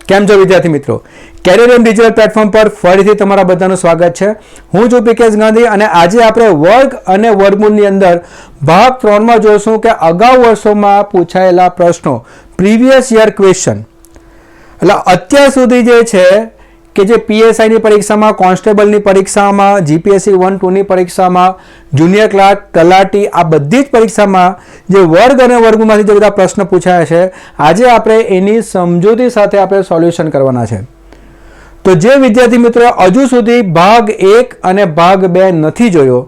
કેમ છો વિદ્યાર્થી મિત્રો? કેરિયર ડિજિટલ પ્લેટફોર્મ પર ફરીથી તમારા બધાનું સ્વાગત છે. હું છું પીકેશ ગાંધી અને આજે આપણે વર્ગ અને વર્ગમૂળની અંદર ભાગ 3 માં જોઈશું કે અગાઉ વર્ષોમાં પૂછાયેલા પ્રશ્નો, પ્રીવિયસ યર ક્વેશ્ચન. એટલે અત્યાર સુધી જે છે કે જે પીએસઆઈની પરીક્ષામાં, કોન્સ્ટેબલની પરીક્ષામાં, જીપીએસસી 1-2ની પરીક્ષામાં, જુનિયર ક્લાર્ક, તલાટી, આ બધી જ પરીક્ષામાં જે વર્ગ અને વર્ગમાંથી જે બધા પ્રશ્ન પૂછાયા છે, આજે આપણે એની સમજૂતી સાથે આપણે સોલ્યુશન કરવાના છે. તો જે વિદ્યાર્થી મિત્રો હજુ સુધી ભાગ 1 અને ભાગ 2 નથી જોયો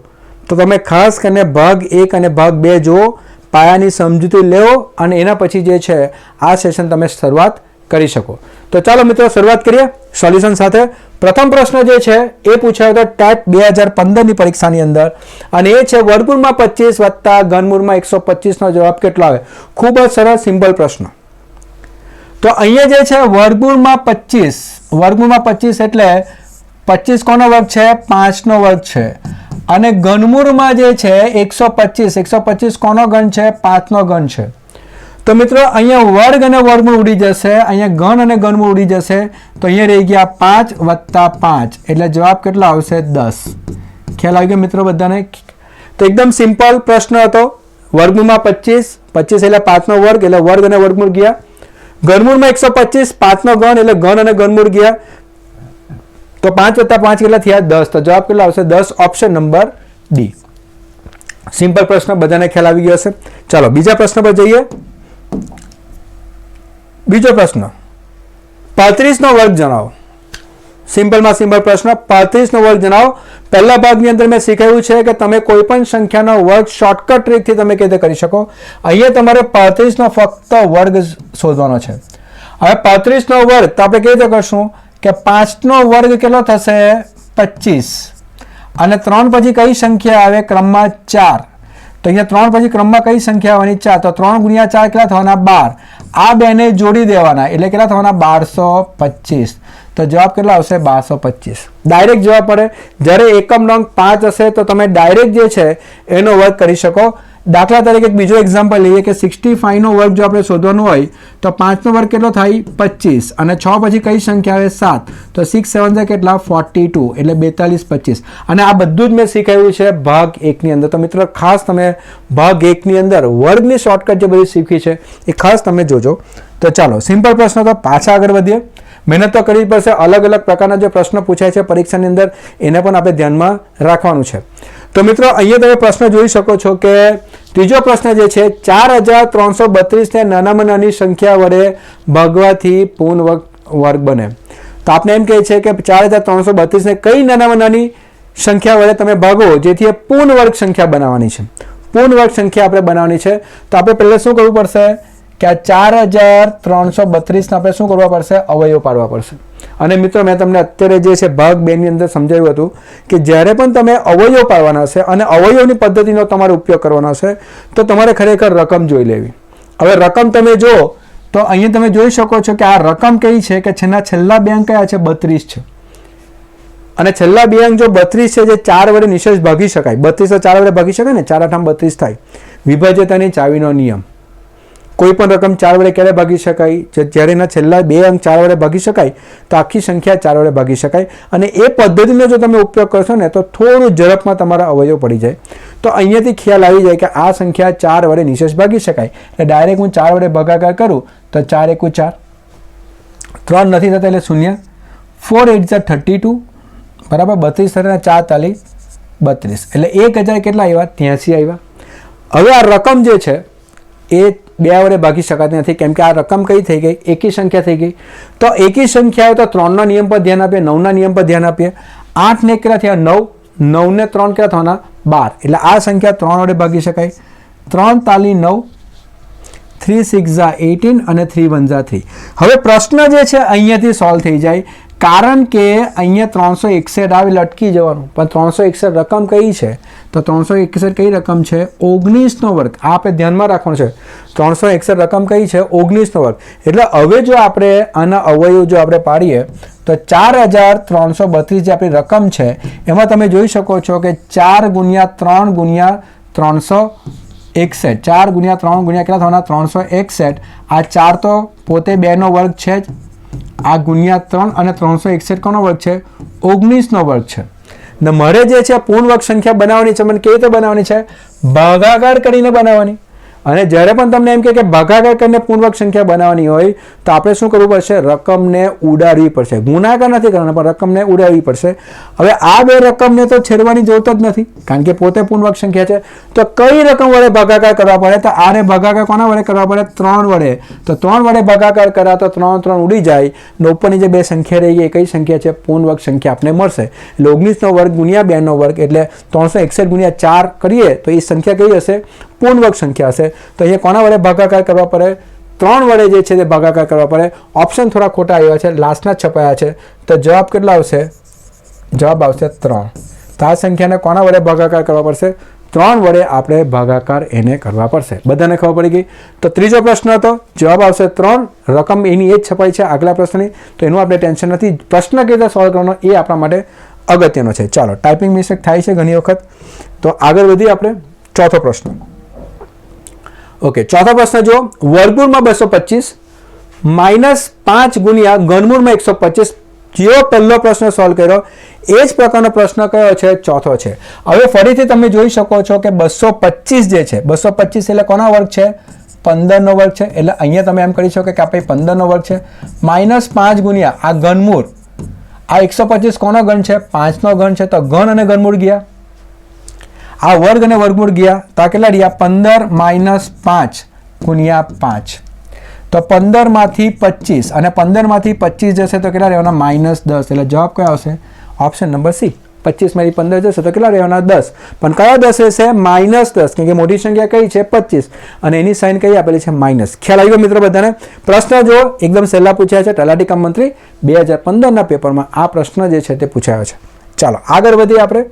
તો તમે ખાસ કરીને ભાગ 1 અને ભાગ 2 જુઓ, પાયાની સમજૂતી લેવો અને એના પછી જે છે આ સેશન તમે શરૂઆત કરી શકો. તો ચાલો મિત્રો શરૂઆત કરીએ સોલ્યુશન સાથે. પ્રથમ પ્રશ્ન જે છે એ પૂછાયો હતો ટાઈપ 2015ની પરીક્ષાની અંદર અને એ છે વર્ગમૂળમાં 25 વત્તા ઘનમૂળમાં 125 નો જવાબ કેટલો આવે? ખૂબ જ સરળ સિમ્પલ પ્રશ્ન. તો અહીંયા જે છે વર્ગમૂળમાં 25 એટલે 25 કોનો વર્ગ છે? 5 નો વર્ગ છે. અને ઘનમૂળમાં જે છે 125 કોનો ઘન છે? 5 નો ઘન છે. તો મિત્રો અહીંયા વર્ગ અને વર્ગમૂળ ઉડી જશે, અહીંયા ઘન અને ઘનમૂળ ઉડી જશે, તો અહીંયા રહી ગયા 5 વત્તા 5 એટલે જવાબ કેટલો આવશે? 10. ખ્યાલ આવી ગયો મિત્રો બધાને? તો એકદમ સિમ્પલ પ્રશ્ન હતો. વર્ગમૂળમાં 25 એટલે 5 નો વર્ગ એટલે વર્ગ અને વર્ગમૂળ ગયા. ઘનમૂળમાં 125 5 નો ઘન એટલે ઘન અને ઘનમૂળ ગયા. તો 5 વત્તા 5 કેટલા થયા? 10. તો જવાબ કેટલો આવશે? 10. Option number D. સિમ્પલ પ્રશ્ન બધાને ખ્યાલ આવી ગયો હશે. ચાલો બીજા પ્રશ્ન પર જઈએ. બીજો પ્રશ્ન 35 નો વર્ગ જણાવો. સિમ્પલમાં સિમ્પલ પ્રશ્ન, 35 નો વર્ગ જણાવો. પહેલા ભાગની અંદર મેં શીખવ્યું છે કે તમે કોઈ પણ સંખ્યાનો વર્ગ શોર્ટકટ ટ્રીકથી તમે કેવી રીતે કરી શકો. અહીંયા તમારે 35 નો ફક્ત વર્ગ શોધવાનો છે. હવે 35 નો વર્ગ તો આપણે કેવી રીતે કરશું કે 5 નો વર્ગ કેટલો થશે? 25 અને 3 પછી કઈ સંખ્યા આવે? ક્રમમાં 4. તો અહીંયા 3 પછી ક્રમમાં કઈ સંખ્યા આવવાની? 4. તો 3 ગુણ્યા 4 કેટલા થવાના? 12. આ બેને જોડી દેવાના એટલે કેટલા થવાના? 1225. તો જવાબ કેટલા આવશે? 1225. ડાયરેક્ટ જવાબ પડે. જ્યારે એકમ નંગ 5 હશે તો તમે ડાયરેક્ટ જે છે એનો વર્ગ કરી શકો. દાખલા તરીકે એક બીજો એક્ઝામ્પલ લઈએ કે 65 નો વર્ગ જો આપણે શોધવાનું હોય તો 5 નો વર્ગ કેટલો થાય? 25 અને 6 પછી કઈ સંખ્યા આવે? 7. તો 6 7 છે કેટલા? 42 એટલે 42 25. અને આ બધું જ મેં શીખવ્યું છે ભાગ 1 ની અંદર. તો મિત્રો ખાસ તમે ભાગ 1 ની અંદર વર્ગની શોર્ટકટ જે બધી શીખી છે એ ખાસ તમે જોજો. તો ચાલો સિમ્પલ પ્રશ્ન તો પાછા આગળ વધીએ. મહેનત તો કરવી પડશે. અલગ અલગ પ્રકારના જે પ્રશ્ન પૂછાય છે પરીક્ષાની અંદર એને પણ આપણે ધ્યાનમાં રાખવાનું છે. તો મિત્રો અહીંયા તમે પ્રશ્ન જોઈ શકો છો કે ત્રીજો પ્રશ્ન જે છે 4332 ને નાનામાં નાની સંખ્યા વડે ભાગવાથી પૂર્ણ વર્ગ બને. તો આપણે એમ કહે છે કે 4332 ને કઈ નાનામાં નાની સંખ્યા વડે તમે ભાગો જેથી એ પૂર્ણ વર્ગ સંખ્યા બનાવવાની છે. પૂર્ણ વર્ગ સંખ્યા આપણે બનાવવાની છે. તો આપણે પહેલા શું કરવું પડશે કે આ 4332 ને આપણે શું કરવા પડશે? અવયવ પાડવા પડશે. અને મિત્રો મેં તમને અત્યારે જે છે ભાગ 2 ની અંદર સમજાવ્યું હતું કે જ્યારે પણ તમે અવયવ પાડવાના હશે અને અવયવની પદ્ધતિનો તમારે ઉપયોગ કરવાનો હશે તો તમારે ખરેખર રકમ જોઈ લેવી. હવે રકમ તમે જો તો અહીંયા તમે જોઈ શકો છો કે આ રકમ કઈ છે કે છેલ્લા બે અંક કયા છે? 32 છે. અને છેલ્લા બે અંક જો 32 છે જે 4 વડે નિશેષ ભાગી શકાય. 32 4 વડે ભાગી શકાય ને, 4 8 32 થાય. વિભાજ્યતાની ચાવીનો નિયમ. કોઈ પણ રકમ 4 વડે ક્યારે ભાગી શકાય? જ્યારે એના છેલ્લા બે અંક 4 વડે ભાગી શકાય તો આખી સંખ્યા 4 વડે ભાગી શકાય. અને એ પદ્ધતિનો જો તમે ઉપયોગ કરશો ને તો થોડું ઝડપમાં તમારા અવયવ પડી જાય. તો અહીંયાથી ખ્યાલ આવી જાય કે આ સંખ્યા 4 વડે નિશેષ ભાગી શકાય. એટલે ડાયરેક્ટ હું 4 વડે ભાગાકાર કરું તો 4 એકુ 4, 3 નથી થતા એટલે 0, 4 8 32 બરાબર, 32 થતા 4 તાલી 32 એટલે 1000 કેટલા આવ્યા? 83 આવ્યા. હવે આ રકમ જે છે એ 2 વડે ભાગી શકાતી નથી કેમ કે આ રકમ કઈ થઈ ગઈ? એકી સંખ્યા થઈ ગઈ. તો એકી સંખ્યા હોય તો 3 ના નિયમ પર ધ્યાન આપીએ, 9 ના નિયમ પર ધ્યાન આપીએ. 8 ને કેટલા થયા? 9. 9 ને 3 કેટલા થવાના? 12. એટલે આ સંખ્યા 3 વડે ભાગી શકાય. 3 તાલી 9, 3 6 18 અને 3 1 3. હવે પ્રશ્ન જે છે અહીંયાથી સોલ્વ થઈ જાય કારણ કે અહીંયા 361 આવે અટકી જવાનું. પણ 361 રકમ કઈ છે? તો 361 કઈ રકમ છે? 19 નો વર્ગ. આ આપણે ધ્યાનમાં રાખવાનું છે. 361 રકમ કઈ છે? 19 નો વર્ગ. એટલે હવે જો આપણે આના અવયવ જો આપણે પાડીએ તો 4332 જે આપણી રકમ છે એમાં તમે જોઈ શકો છો કે 4 ગુણ્યા 3 ગુણ્યા 361, 4 ગુણ્યા 3 ગુણ્યા કેટલા થવાના? 361. આ 4 તો પોતે 2 નો વર્ગ છે જ આ ગુણ્યા 3 અને 361 કોનો વર્ગ છે? 19નો વર્ગ છે. ને મારે જે છે પૂર્ણ વર્ગ સંખ્યા બનાવવાની છે, મને કેવી રીતે બનાવવાની છે? ભાગાકાર કરીને બનાવવાની. અને જ્યારે પણ તમને એમ કે ભાગાકાર કરીને પૂર્ણ વર્ગ સંખ્યા બનાવવાની હોય તો આપણે શું કરવું પડશે? રકમને ઉડાડવી પડશે. ગુણાકાર નથી કરવાનો, પણ રકમને ઉડાડવી પડશે. હવે આ બે રકમને તો છેડવાની જરૂરત જ નથી, કારણ કે પોતે પૂર્ણ વર્ગ સંખ્યા છે. તો કઈ રકમ વડે ભાગાકાર કરવા પડે? તો આને ભાગાકાર કોના વડે કરવા પડે? 3 વડે. તો 3 વડે ભાગાકાર કર્યા તો 3 ઉડી જાય ને ઉપરની જે બે સંખ્યા રહી ગઈ, કઈ સંખ્યા છે? પૂર્ણ વર્ગ સંખ્યા આપણને મળશે. એટલે 19નો વર્ગ ગુણ્યા 2નો વર્ગ એટલે 361 ગુણ્યા 4 કરીએ તો એ સંખ્યા કઈ હશે? પૂર્ણ વર્ગ સંખ્યા હશે. તો અહીંયા કોના વડે ભાગાકાર કરવા પડે? 3 વડે જે છે તે ભાગાકાર કરવા પડે. ઓપ્શન થોડા ખોટા આવ્યા છે, લાસ્ટના છપાયા છે. તો જવાબ કેટલા આવશે? જવાબ આવશે 3. તો આ સંખ્યાને કોના વડે ભાગાકાર કરવા પડશે? 3 વડે આપણે ભાગાકાર એને કરવા પડશે. બધાને ખબર પડી ગઈ? તો ત્રીજો પ્રશ્ન હતો, જવાબ આવશે 3. રકમ એની એ જ છપાઈ છે આગલા પ્રશ્નની, તો એનું આપણે ટેન્શન નથી. પ્રશ્ન કેવી રીતે સોલ્વ કરવાનો એ આપણા માટે અગત્યનો છે. ચાલો, ટાઈપિંગ મિસ્ટેક થાય છે ઘણી વખત, તો આગળ વધીએ આપણે. ચોથો પ્રશ્ન. ઓકે, ચોથો પ્રશ્ન જો, વર્ગમૂળમાં 225 -5 ગુણ્યા ઘનમૂળમાં 125. જેવો પહેલો પ્રશ્ન સોલ્વ કર્યો એ જ પ્રકારનો પ્રશ્ન કયો છે? ચોથો છે. હવે ફરીથી તમે જોઈ શકો છો કે 225 જે છે, 225 એટલે કોના વર્ગ છે? 15નો વર્ગ છે. એટલે અહીંયા તમે એમ કરી શકો કે આપણે 15નો વર્ગ છે. -5 ગુણ્યા આ ઘનમૂળ, આ 125 કોનો ઘન છે? 5નો ઘન છે. તો ઘન અને ઘનમૂળ ગયા, આ વર્ગ અને વર્ગમૂળ ગયા, તો આ કેટલા રહ્યા? 15 - 5 ગુણ્યા 5. તો 15 માંથી 25 અને 15 માંથી 25 જશે તો કેટલા રહેવાના? -10. એટલે જવાબ કયો આવશે? Option number C. 25 માંથી 15 જશે તો કેટલા રહેવાના? 10. પણ કયા 10 રહેશે? -10, કેમ કે મોટી સંખ્યા કઈ છે? 25 અને એની સાઇન કઈ આપેલી છે? માઇનસ. ખ્યાલ આવી ગયો મિત્રો બધાને? પ્રશ્ન જો એકદમ સહેલા પૂછ્યા છે. તલાટી કમ મંત્રી 2015ના પેપરમાં આ પ્રશ્ન જે છે તે પૂછાયો છે. ચાલો આગળ વધીએ આપણે.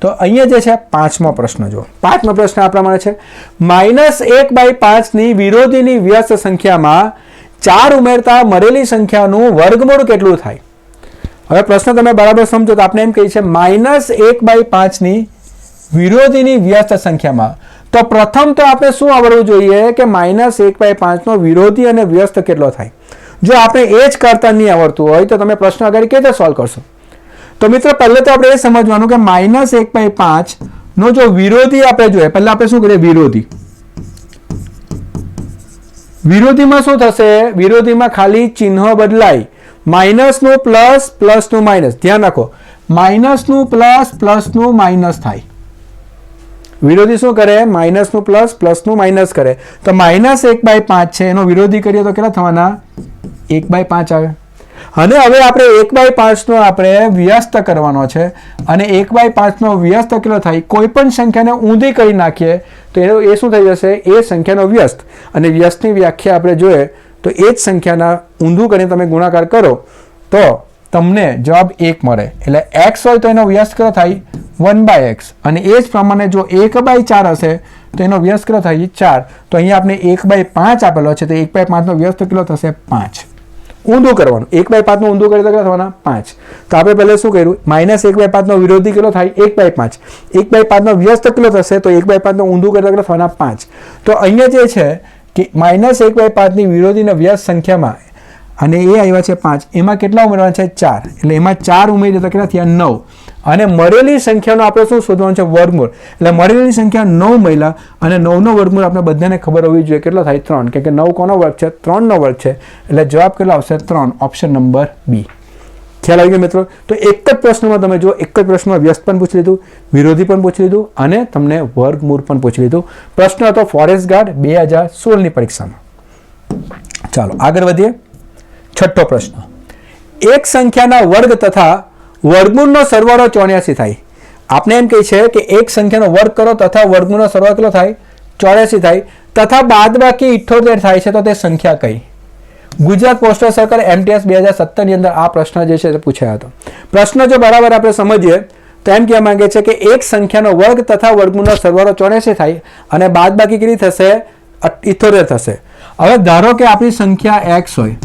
તો અહીંયા જે છે 5મો પ્રશ્ન જો, 5મો પ્રશ્ન આ પ્રમાણે છે, -1/5 ની વિરોધીની વ્યસ્ત સંખ્યામાં 4 ઉમેરતા મળેલી સંખ્યાનું વર્ગમૂળ કેટલું થાય? હવે પ્રશ્ન તમે બરાબર સમજો તો આપણે એમ કહીએ છે -1/5 ની વિરોધીની વ્યસ્ત સંખ્યામાં. તો પ્રથમ તો આપણે શું આવડવું જોઈએ કે -1/5 નો વિરોધી અને વ્યસ્ત કેટલો થાય. જો આપણે એ જ કરતા નહીં આવડતું હોય તો તમે પ્રશ્ન આગળ કેવી રીતે સોલ્વ કરશો? તો મિત્રો પહેલે તો આપણે એ સમજવાનું કે -1/5 નો જો વિરોધી આપણે જોઈએ, પહેલા આપણે શું કરીએ? વિરોધી. વિરોધીમાં શું થશે? વિરોધીમાં ખાલી ચિહ્ન બદલાય. માઇનસનું પ્લસ, પ્લસનું માઇનસ. ધ્યાન રાખો, માઇનસનું પ્લસ, પ્લસનું માઇનસ થાય. વિરોધી શું કરે? માઇનસનું પ્લસ, પ્લસનું માઇનસ કરે. તો -1/5 છે એનો વિરોધી કરીએ તો કેટલા થવાના? 1/5 આવે. અને હવે આપણે 1/5 નો આપણે વ્યસ્ત કરવાનો છે અને 1/5 નો વ્યસ્ત કેટલો થાય? કોઈ પણ સંખ્યાને ઊંધી કરી નાખીએ તો એ શું થઈ જશે? એ સંખ્યાનો વ્યસ્ત. અને વ્યસ્તની વ્યાખ્યા આપણે જોઈએ તો એ જ સંખ્યાના ઊંધું કરીને તમે ગુણાકાર કરો તો તમને જવાબ 1 મળે. એટલે x હોય તો એનો વ્યસ્ત કેટલો થાય? 1/x. અને એ જ પ્રમાણે જો 1/4 હશે તો એનો વ્યસ્ત કેટલો થાય? 4. તો અહીંયા આપણે 1/5 આપેલો છે તો 1/5 નો વ્યસ્ત કેટલો થશે? 5. ઊંધું કરવાનું. 1/5 નું ઊંધું કરીએ તો કેટલા થવાના? 5. તો આપણે પહેલા શું કર્યું? -1/5 નો વિરોધી કેટલો થાય? 1/5. 1/5 નો વ્યસ્ત કેટલો થશે? તો 1/5 નું ઊંધું કરીએ તો કેટલા થવાના? 5. તો અહીંયા જે છે કે -1/5 ની વિરોધી અને વ્યસ્ત સંખ્યામાં અને એ આવ્યા છે 5, એમાં કેટલા ઉમેરવાના છે? 4. એટલે એમાં 4 ઉમેરીએ તો કેટલા થયા? 9. અને મળેલી સંખ્યાનો આપણે શું શોધવાનું છે? વર્ગમૂળ. એટલે મળેલી સંખ્યા 9 મળ્યા અને 9નો વર્ગમૂળ આપણે બધાને ખબર હોવી જોઈએ કેટલો થાય? 3. કેમ કે 9 કોનો વર્ગ છે? 3નો વર્ગ છે. એટલે જવાબ કેટલો આવશે? 3. Option number B. ખ્યાલ આવી ગયો મિત્રો? તો એક જ પ્રશ્નમાં તમે જો, એક જ પ્રશ્નમાં વ્યસ્ત પણ પૂછી લીધું, વિરોધી પણ પૂછી લીધું અને તમને વર્ગમૂળ પણ પૂછી લીધું. પ્રશ્ન હતો ફોરેસ્ટ ગાર્ડ 2016ની પરીક્ષામાં. ચાલો આગળ વધીએ. છઠ્ઠો પ્રશ્ન, એક સંખ્યાના વર્ગ તથા વર્ગમૂળનો સરવાળો 84 થાય. આપણે એમ કહે છે કે એક સંખ્યાનો વર્ગ કરો તથા વર્ગમૂળનો સરવાળો કેટલો થાય? 84 થાય. તથા બાદબાકી 78 થાય છે તો તે સંખ્યા કઈ? ગુજરાત પોસ્ટલ સર્કલ MTS 2017 ની અંદર આ પ્રશ્ન જે છે તે પૂછાયો હતો. પ્રશ્ન જો બરાબર આપણે સમજીએ તો એમ કહેવા માંગે છે કે એક સંખ્યાનો વર્ગ તથા વર્ગમૂળનો સરવાળો 84 થાય અને બાદબાકી કેટલી થશે? 78 થશે. હવે ધારો કે આપણી સંખ્યા x હોય,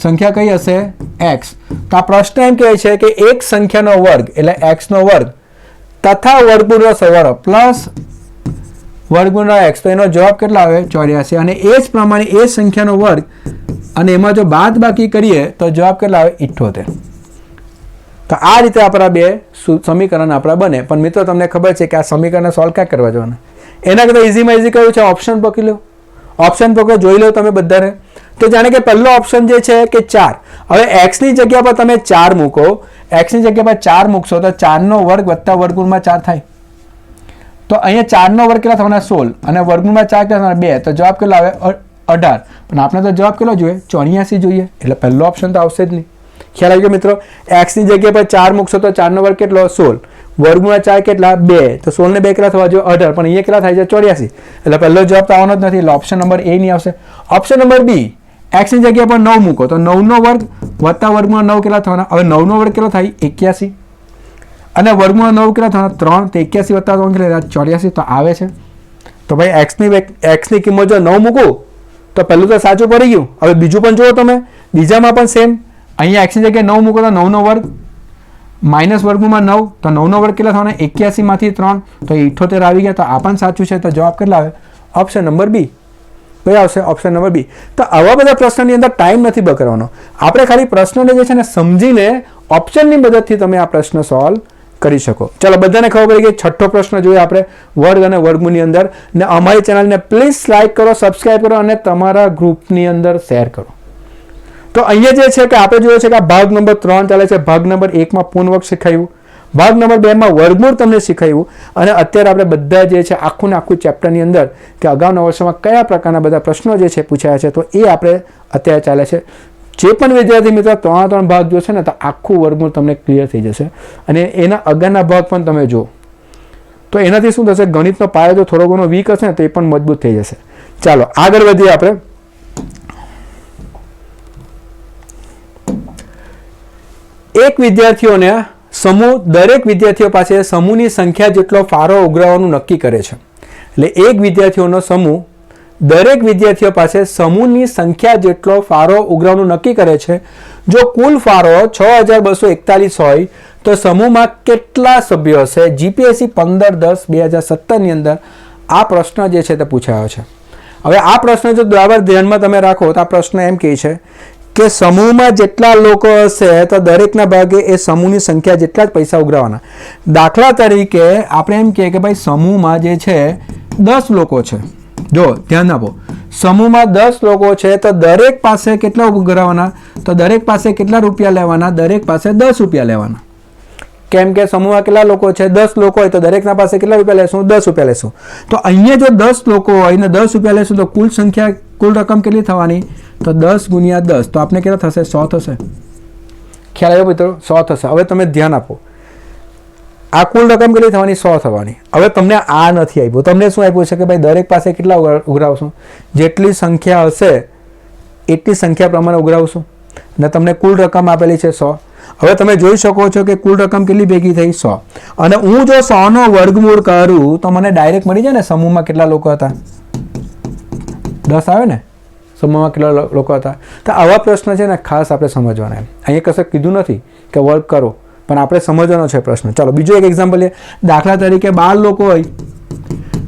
સંખ્યા કઈ હશે? x. તો આ પ્રશ્ન એમ કહે છે કે એક સંખ્યાનો વર્ગ એટલે x નો વર્ગ તથા વર્ગમૂળનો સરવાળો પ્લસ વર્ગમૂળના x, તો એનો જવાબ કેટલા આવે 84. અને એ જ પ્રમાણે એ સંખ્યાનો વર્ગ અને એમાં જો બાદ બાકી કરીએ તો જવાબ કેટલા આવે 78. તો આ રીતે આપણા બે સમીકરણ આપણા બને. પણ મિત્રો તમને ખબર છે કે આ સમીકરણને સોલ્વ ક્યાં કરવા જવાના? એના કરતાં ઇઝીમાં ઇઝી કયું છે? ઓપ્શન પકડી લો. ઓપ્શન પકડો, જોઈ લો તમે બધાને. તો જાણે કે પહેલો ઓપ્શન જે છે કે 4. હવે એક્સની જગ્યા પર તમે 4 મૂકો, એક્સની જગ્યા પર 4 મૂકશો તો 4નો વર્ગ વત્તા વર્ગમૂળમાં 4 થાય. તો અહીંયા 4નો વર્ગ કેટલા થવાના 16 અને વર્ગમૂળમાં 4 કેટલા થવાના 2. તો જવાબ કેટલો આવે 18. પણ આપણે તો જવાબ કેટલો જોઈએ? 84 જોઈએ. એટલે પહેલો ઓપ્શન તો આવશે જ નહીં. ખ્યાલ આવી ગયો મિત્રો? એક્સની જગ્યા પર 4 મૂકશો તો 4નો વર્ગ કેટલો 16, વર્ગમૂળમાં 4 કેટલા 2, તો 16 ને 2 કેટલા થવા જોઈએ 18. પણ અહીંયા કેટલા થાય છે 84. એટલે પહેલો જવાબ તો આવવાનો જ નથી. એટલે ઓપ્શન નંબર એ નહીં આવશે. ઓપ્શન નંબર બી, એક્સની જગ્યા પર 9 મૂકો તો 9નો વર્ગ વત્તા વર્ગમૂળ 9 કેટલા થવાના? હવે 9નો વર્ગ કેટલો થાય 81 અને વર્ગમૂળ 9 કેટલા થવાના 3. તો 81 વત્તા 3 કેટલા 84. તો આવે છે. તો ભાઈ એક્સની કિંમત જો 9 મૂકું તો પહેલું તો સાચું પડી ગયું. હવે બીજું પણ જુઓ તમે, બીજામાં પણ સેમ. અહીંયા એક્સની જગ્યાએ 9 મૂકો તો 9નો વર્ગ માઇનસ વર્ગમૂળમાં 9, તો 9નો વર્ગ કેટલા થવાના 81માંથી 3, તો 78 આવી ગયા. તો આ પણ સાચું છે. તો જવાબ કેટલા આવે? Option number B. કઈ આવશે? Option number B. તો આવા બધા પ્રશ્નની અંદર ટાઈમ નથી બગાડવાનો. આપણે ખાલી પ્રશ્નને જે છે ને સમજીને ઓપ્શનની મદદથી તમે આ પ્રશ્ન સોલ્વ કરી શકો. ચાલો, બધાને ખબર પડી ગઈ. છઠ્ઠો પ્રશ્ન જોઈએ આપણે વર્ગ અને વર્ગમૂળની અંદર. ને અમારી ચેનલને પ્લીઝ લાઈક કરો, સબસ્ક્રાઈબ કરો અને તમારા ગ્રુપની અંદર શેર કરો. તો અહીંયા જે છે કે આપણે જોયું છે કે આ ભાગ નંબર 3 ચાલે છે. ભાગ નંબર 1માં પૂર્ણ વર્ગ શીખાયું, ભાગ નંબર 2માં વર્ગમૂળ તમને શીખાયું, અને અત્યારે આપણે બધા જે છે આખું ને આખું ચેપ્ટરની અંદર કે અગાઉના વર્ષોમાં કયા પ્રકારના બધા પ્રશ્નો જે છે પૂછાયા છે તો એ આપણે અત્યારે ચાલે છે. જે પણ વિદ્યાર્થી મિત્રો 3 ભાગ જોશે ને તો આખું વર્ગમૂળ તમને ક્લિયર થઈ જશે. અને એના અગાઉના ભાગ પણ તમે જુઓ તો એનાથી શું થશે? ગણિતનો પાયો જો થોડો ઘણો વીક હશે ને તો એ પણ મજબૂત થઈ જશે. ચાલો આગળ વધીએ આપણે. એક વિદ્યાર્થીઓને સમૂહ દરેક વિદ્યાર્થીઓ પાસે સમૂહની સંખ્યા જેટલો ફાળો ઉઘરાવવાનું નક્કી કરે છે. એટલે એક વિદ્યાર્થીઓનો સમૂહ દરેક વિદ્યાર્થીઓ પાસે સમૂહની સંખ્યા જેટલો ફાળો ઉઘરાવવાનું નક્કી કરે છે. જો કુલ ફાળો 6241 હોય તો સમૂહમાં કેટલા સભ્યો હશે? જીપીએસસી 15/10/2017 અંદર આ પ્રશ્ન જે છે તે પૂછાયો છે. હવે આ પ્રશ્ન જો બરાબર ધ્યાનમાં તમે રાખો તો આ પ્રશ્ન એમ કહે છે કે સમૂહમાં જેટલા લોકો હશે તો દરેકના ભાગે એ સમૂહની સંખ્યા જેટલા જ પૈસા ઉઘરાવવાના. દાખલા તરીકે આપણે એમ કહીએ કે ભાઈ સમૂહમાં જે છે 10 લોકો છે. જો ધ્યાન આપો, સમૂહમાં 10 લોકો છે તો દરેક પાસે કેટલા ઉઘરાવવાના? તો દરેક પાસે કેટલા રૂપિયા લેવાના? દરેક પાસે 10 રૂપિયા લેવાના. કેમ કે સમૂહમાં કેટલા લોકો છે? 10 લોકો હોય તો દરેકના પાસે કેટલા રૂપિયા લેશું? 10 રૂપિયા લેશું. તો અહીંયા જો 10 લોકો હોય ને 10 રૂપિયા લેશું તો કુલ સંખ્યા કુલ રકમ કેટલી થવાની? તો 10 ગુણ્યા 10 તો આપણે કેટલા થશે? 100 થશે. ખ્યાલ આવ્યો મિત્રો? 100 થશે. હવે તમે ધ્યાન આપો, આ કુલ રકમ કેટલી થવાની? 100 થવાની. હવે તમને આ નથી આપ્યું, તમને શું આપ્યું છે કે ભાઈ દરેક પાસે કેટલા ઉઘરાવશું? જેટલી સંખ્યા હશે એટલી સંખ્યા પ્રમાણે ઉઘરાવશું. ને તમને કુલ રકમ આપેલી છે 100. હવે તમે જોઈ શકો છો કે કુલ રકમ કેટલી ભેગી થઈ? 100. અને હું જો 100નો વર્ગમૂળ કરું તો મને ડાયરેક્ટ મળી જાય ને સમૂહમાં કેટલા લોકો હતા? 10 આવે ને સમૂહમાં કેટલા લોકો હતા? તો આવા પ્રશ્ન છે ને ખાસ આપણે સમજવાના. અહીંયા કશું કીધું નથી કે વર્ગ કરો, પણ આપણે સમજવાનો છે પ્રશ્ન. ચાલો બીજો એક એક્ઝામ્પલ લે. દાખલા તરીકે 12 લોકો હોય,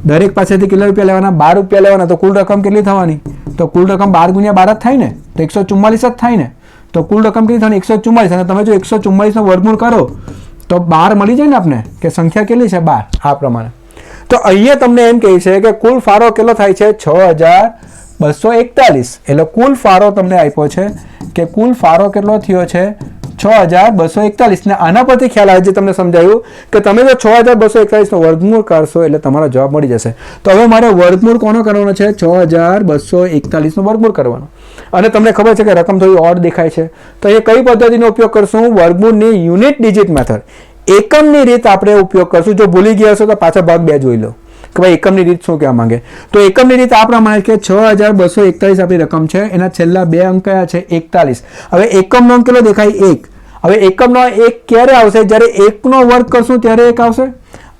દરેક પાસેથી કેટલા રૂપિયા લેવાના? 12 રૂપિયા લેવાના. તો કુલ રકમ કેટલી થવાની? તો કુલ રકમ 12 ગુણ્યા 12 જ થાય ને, તો 144 જ થાય ને. તો કુલ રકમ કેટલી થવાની? 144. અને તમે જો 144નો વર્ગમૂળ કરો તો 12 મળી જાય ને આપને, કે સંખ્યા કેટલી છે? 12. આ પ્રમાણે. તો અહીંયા તમને એમ કહે છે કે કુલ ફાળો કેટલો થાય છે? 6241. એટલે કુલ ફાળો તમને આપ્યો છે કે કુલ ફાળો કેટલો થયો છે? 6241. ને આના પરથી ખ્યાલ આવે છે, તમને સમજાયું કે તમે જો 6241નો વર્ગમૂળ કરશો એટલે તમારો જવાબ મળી જશે. તો હવે મારે વર્ગમૂળ કોનો કરવાનો છે? 6241નો વર્ગમૂળ કરવાનો. અને તમને ખબર છે કે રકમ થોડી ઓડ દેખાય છે, તો એ કઈ પદ્ધતિનો ઉપયોગ કરશું? વર્ગમૂળની યુનિટ ડિજિટ મેથડ, એકમની રીત આપણે ઉપયોગ કરશું. જો ભૂલી ગયા હશો તો પાછા ભાગ 2 જોઈ લો કે ભાઈ એકમની રીત શું કહેવા માંગે. તો એકમની રીત આ પ્રમાણે કે 6241 આપણી રકમ છે, એના છેલ્લા 2 અંક કયા છે? 41. હવે એકમનો અંક કેટલો દેખાય? 1. હવે એકમનો 1 ક્યારે આવશે? જ્યારે 1નો વર્ગ કરશું ત્યારે 1 આવશે,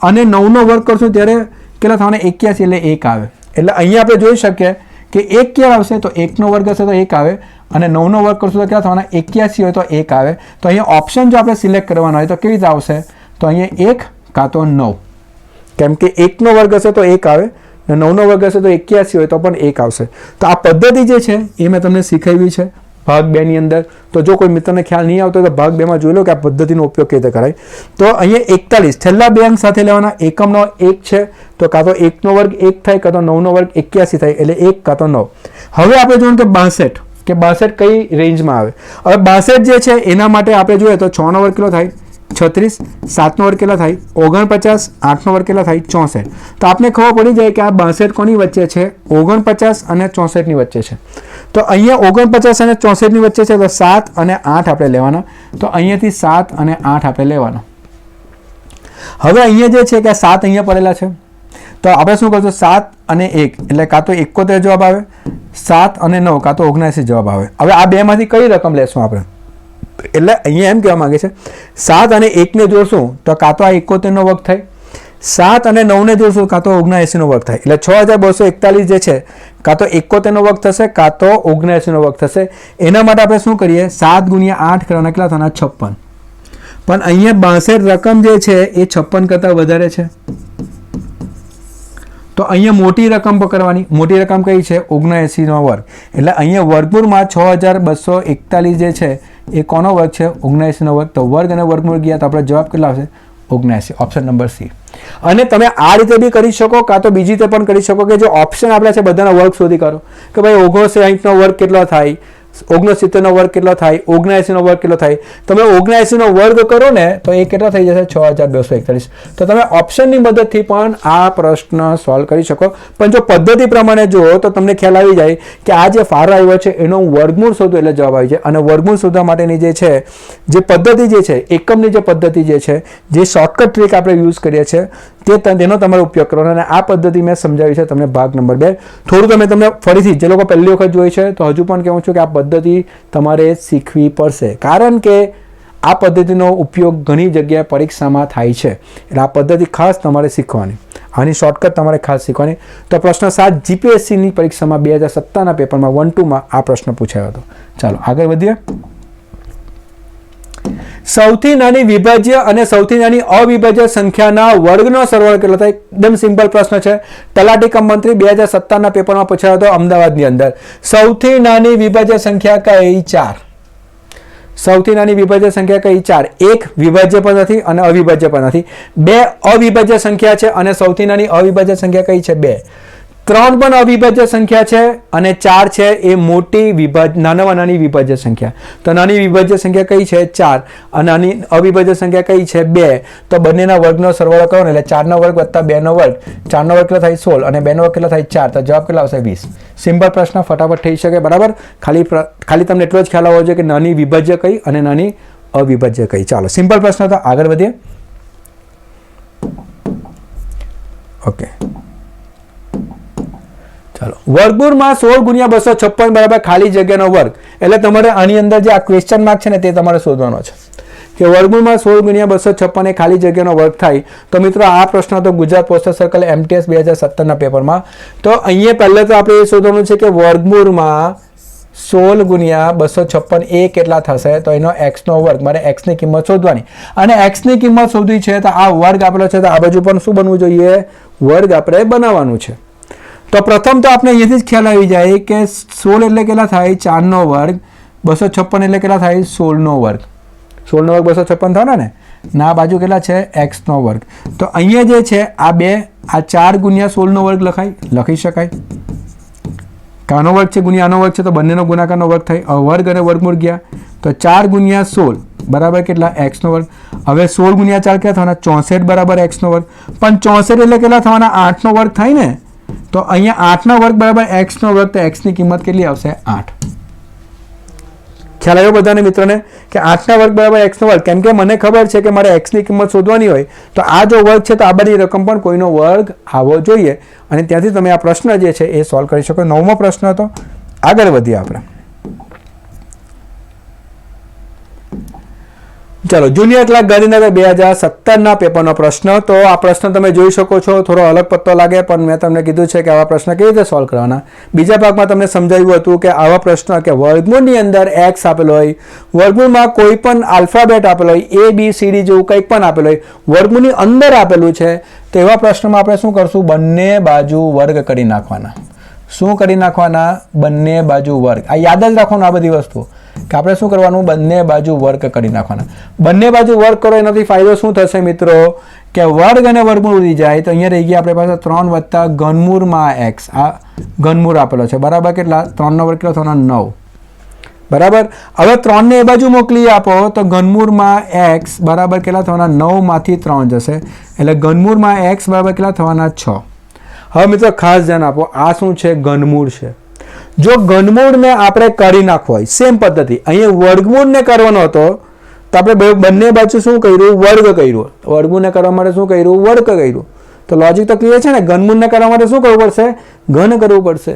અને 9નો વર્ગ કરશું ત્યારે કેટલા થવાના? 81. એટલે 1 આવે. એટલે અહીંયા આપણે જોઈ શકીએ કે 1 ક્યારે આવશે? તો 1નો વર્ગ હશે તો 1 આવે, અને 9નો વર્ગ કરશું તો કેટલા થવાના? 81 હોય તો 1 આવે. તો અહીંયા ઓપ્શન જો આપણે સિલેક્ટ કરવાનો હોય તો કેવી રીતે આવશે? તો અહીંયા 1 કાં તો 9. કેમ કે 1નો વર્ગ હશે તો 1 આવે, ને 9નો વર્ગ હશે તો 81 હોય તો પણ 1 આવશે. તો આ પદ્ધતિ જે છે એ મેં તમને શીખવી છે ભાગ 2 ની અંદર. તો જો કોઈ મિત્રને ખ્યાલ નહીં આવતો તો ભાગ 2 માં જોઈ લો કે આ પદ્ધતિનો ઉપયોગ કેવી રીતે કરાય. તો અહીંયા 41 છેલ્લા બે અંક સાથે લેવાના. એકમનો 1 છે તો કાં તો 1નો વર્ગ 1 થાય કાં તો 9નો વર્ગ 81 થાય, એટલે 1 કાં તો 9. હવે આપણે જોયું કે 62 કે 62 કઈ રેન્જમાં આવે. હવે 62 જે છે એના માટે આપણે જોઈએ તો 6નો વર્ગ કેટલો થાય 36, 7નો વર્ગ કેટલા થાય 49, 8નો વર્ગ કેટલા થાય 64. તો આપણે ખબર પડી જાય કે આ 62 કોની વચ્ચે છે 49 અને 64 ની વચ્ચે છે. તો અહીંયા 49 અને 64 ની વચ્ચે છે તો 7 અને 8 આપણે લેવાના. તો અહીંયાથી 7 અને 8 આપણે લેવાના. હવે અહીંયા જે છે કે 7 અહીંયા પડેલા છે તો આપણે શું કરશું 7 અને 1 એટલે કાં તો 71 જવાબ આવે, 7 અને 9 કાં તો 79 જવાબ આવે. હવે આ બેમાંથી કઈ રકમ લેશું આપણે? એટલે અહીંયા એમ કહેવા માંગે છે 7 અને 1 ને જોડશું તો કાં તો આ 71નો વર્ગ થાય, 7 અને 9 ને જોડશું કાં તો 79નો વર્ગ થાય. એટલે 6241 જે છે કાં તો 71નો વર્ગ થશે કાં તો 79નો વર્ગ થશે. એના માટે આપણે શું કરીએ 7 ગુણ્યા 8 કરવાના કેટલા થવાના 56. પણ અહીંયા 62 રકમ જે છે એ 56 કરતાં વધારે છે તો અહીંયા મોટી રકમ પકડવાની. મોટી રકમ કઈ છે 79નો વર્ગ. એટલે અહીંયા વર્ગમૂળમાં 6241 જે છે એ કોનો વર્ગ છે 79નો વર્ગ. તો વર્ગ અને વર્ગમૂળ ગયા તો આપણે જવાબ કેટલા આવશે 79. Option number C. અને તમે આ રીતે બી કરી શકો કાં તો બીજી રીતે પણ કરી શકો કે જો ઓપ્શન આપ્યા છે બધાના વર્ગ શોધી કાઢો કે ભાઈ 59નો વર્ગ કેટલો થાય, 69નો વર્ગ કેટલો થાય, 79નો વર્ગ કેટલો થાય. તમે 79નો વર્ગ કરો ને તો એ કેટલા થઈ જશે 6241. તો તમે ઓપ્શનની મદદથી પણ આ પ્રશ્ન સોલ્વ કરી શકો. પણ જો પદ્ધતિ પ્રમાણે જુઓ તો તમને ખ્યાલ આવી જાય કે આ જે ફાળો આવ્યો છે એનો વર્ગમૂળ શોધો એટલે જવાબ આવી જાય. અને વર્ગમૂળ શોધવા માટેની જે છે જે પદ્ધતિ જે છે એકમની જે પદ્ધતિ જે છે જે શોર્ટકટ ટ્રીક આપણે યુઝ કરીએ છીએ તેનો તમારે ઉપયોગ કરવાનો. અને આ પદ્ધતિ મેં સમજાવી છે તમને ભાગ નંબર 2. થોડું તમને ફરીથી જે લોકો પહેલી વખત જોઈ છે તો હજુ પણ કહેવું છું કે આ પદ્ધતિ તમારે શીખવી પડશે કારણ કે આ પદ્ધતિનો ઉપયોગ ઘણી જગ્યાએ પરીક્ષામાં થાય છે. એટલે આ પદ્ધતિ ખાસ તમારે શીખવાની, આની શોર્ટકટ તમારે ખાસ શીખવાની. તો પ્રશ્ન 7 જીપીએસસીની પરીક્ષામાં 2017ના પેપરમાં 1-2માં આ પ્રશ્ન પૂછાયો હતો. ચાલો આગળ વધીએ. સૌથી નાની વિભાજ્ય અને સૌથી નાની અવિભાજ્ય સંખ્યાના વર્ગનો સરવાળો કેટલો થાય? એકદમ સિમ્પલ પ્રશ્ન છે. તલાટી કમ મંત્રી 2017ના પેપરમાં પૂછાયો હતો અમદાવાદની અંદર. સૌથી નાની વિભાજ્ય સંખ્યા કઈ? 4. સૌથી નાની વિભાજ્ય સંખ્યા કઈ? 4. એક વિભાજ્ય પણ નથી અને અવિભાજ્ય પણ નથી. 2 અવિભાજ્ય સંખ્યા છે અને સૌથી નાની અવિભાજ્ય સંખ્યા કઈ છે? 2. 3 પણ અવિભાજ્ય સંખ્યા છે અને 4 છે એ મોટી નાનામાં નાની વિભાજ્ય સંખ્યા. તો નાની વિભાજ્ય સંખ્યા કઈ છે? 4 અને નાની અવિભાજ્ય સંખ્યા કઈ છે? 2. તો બંનેના વર્ગનો સરવાળો કરો ને એટલે 4નો વર્ગ વત્તા 2નો વર્ગ. 4નો વર્ગ કેટલો થાય 16 અને 2નો વર્ગ કેટલો થાય 4. તો જવાબ કેટલા આવશે 20. સિમ્પલ પ્રશ્ન ફટાફટ થઈ શકે બરાબર. ખાલી તમને એટલો જ ખ્યાલ આવવો જોઈએ કે નાની વિભાજ્ય કઈ અને નાની અવિભાજ્ય કઈ. ચાલો સિમ્પલ પ્રશ્ન તો આગળ વધીએ. ઓકે ચાલો વર્ગમૂળમાં 16 ગુણ્યા 256 બરાબર ખાલી જગ્યાનો વર્ગ. એટલે તમારે આની અંદર જે આ ક્વેશ્ચન માર્ક છે ને તે તમારે શોધવાનો છે કે વર્ગમૂળમાં 16 ગુણ્યા 256 એ ખાલી જગ્યાનો વર્ગ થાય. તો મિત્રો આ પ્રશ્ન તો ગુજરાત પોસ્ટલ સર્કલ MTS 2017ના પેપરમાં. તો અહીંયા પહેલા તો આપણે એ શોધવાનું છે કે વર્ગમૂળમાં 16 ગુણ્યા 256 એ કેટલા થશે? તો એનો x નો વર્ગ. મારે x ની કિંમત શોધવાની અને x ની કિંમત શોધવી છે તો આ વર્ગ આપેલો છે તો આ બાજુ પણ શું બનવું જોઈએ? વર્ગ આપણે બનાવવાનું છે. તો પ્રથમ તો આપણે અહીંયાથી જ ખ્યાલ આવી જાય કે 16 એટલે કેટલા થાય? 4નો વર્ગ. 256 એટલે કેટલા થાય? 16નો વર્ગ. 16નો વર્ગ 256 થવાના ને ના બાજુ કેટલા છે? x નો વર્ગ. તો અહીંયા જે છે આ 2 આ 4 ગુણ્યા 16નો વર્ગ લખી શકાય. આનો વર્ગ છે ગુણ્યા આનો વર્ગ છે તો બંનેનો ગુણાકારનો વર્ગ થાય. વર્ગ અને વર્ગમૂળ ગયા તો 4 ગુણ્યા 16 બરાબર કેટલા? x નો વર્ગ. હવે 16 ગુણ્યા 4 કેટલા થવાના? 64 બરાબર x નો વર્ગ. પણ 64 એટલે કેટલા થવાના? 8 નો વર્ગ થાય ને. તો અહીંયા 8નો વર્ગ બરાબર x નો વર્ગ. તો x ની કિંમત કેટલી આવશે? 8. ખ્યાલ આવ્યો બધાને મિત્રોને કે 8ના વર્ગ બરાબર x નો વર્ગ. કેમ કે મને ખબર છે કે મારે x ની કિંમત શોધવાની હોય તો આ જો વર્ગ છે તો આ બધી રકમ પણ કોઈનો વર્ગ આવવો જોઈએ અને ત્યાંથી તમે આ પ્રશ્ન જે છે એ સોલ્વ કરી શકો. 9મો પ્રશ્ન હતો. આગળ વધીએ આપણે. ચલો, જુનિયર ક્લાર્ક ગાંધીનગર 2017ના પેપરનો પ્રશ્ન. તો આ પ્રશ્ન તમે જોઈ શકો છો, થોડો અલગ પત્તો લાગે, પણ મેં તમને કીધું છે કે આવા પ્રશ્ન કેવી રીતે સોલ્વ કરવાના. બીજા ભાગમાં તમને સમજાવ્યું હતું કે આવા પ્રશ્ન કે વર્ગમૂળની અંદર એક્સ આપેલો હોય, વર્ગમૂળમાં કોઈ પણ આલ્ફાબેટ આપેલો હોય, A B C D જેવું કંઈક પણ આપેલું હોય, વર્ગમૂળની અંદર આપેલું છે, તો એવા પ્રશ્નમાં આપણે શું કરશું? બંને બાજુ વર્ગ કરી નાખવાના. શું કરી નાખવાના? બંને બાજુ વર્ગ. આ યાદ જ રાખવાનું આ બધી વસ્તુ કે આપણે શું કરવાનું? બંને બાજુ વર્ગ કરી નાખવાના. બંને બાજુ વર્ગ કરો એનાથી ફાયદો શું થશે મિત્રો? કે વર્ગ અને વર્ગમૂળ ઉડી જાય. તો અહીંયા રહી ગયા આપણી પાસે 3 વત્તા ઘનમૂળમાં એક્સ. આ ઘનમૂળ આપેલો છે બરાબર. કેટલા? 3 નો વર્ગ કેટલો થવાનો? 9 બરાબર. હવે 3 ને એ બાજુ મોકલી આપો તો ઘનમૂળમાં એક્સ બરાબર કેટલા થવાના? 9 માંથી 3 જશે એટલે ઘનમૂળમાં એક્સ બરાબર કેટલા થવાના? 6. હવે મિત્રો ખાસ ધ્યાન આપો, આ શું છે? ઘનમૂળ છે. જો ઘનમૂળને આપણે કરી નાખવો હોય સેમ પદ્ધતિ, અહીંયા વર્ગમૂળને કરવાનો હતો તો આપણે બંને બાજુ શું કર્યું? વર્ગ કર્યું. વર્ગમૂળને કરવા માટે શું કર્યું? વર્ગ કર્યું. તો લોજિક તો ક્લિયર છે ને? ઘનમૂળને કરવા માટે શું કરવું પડશે? ઘન કરવું પડશે.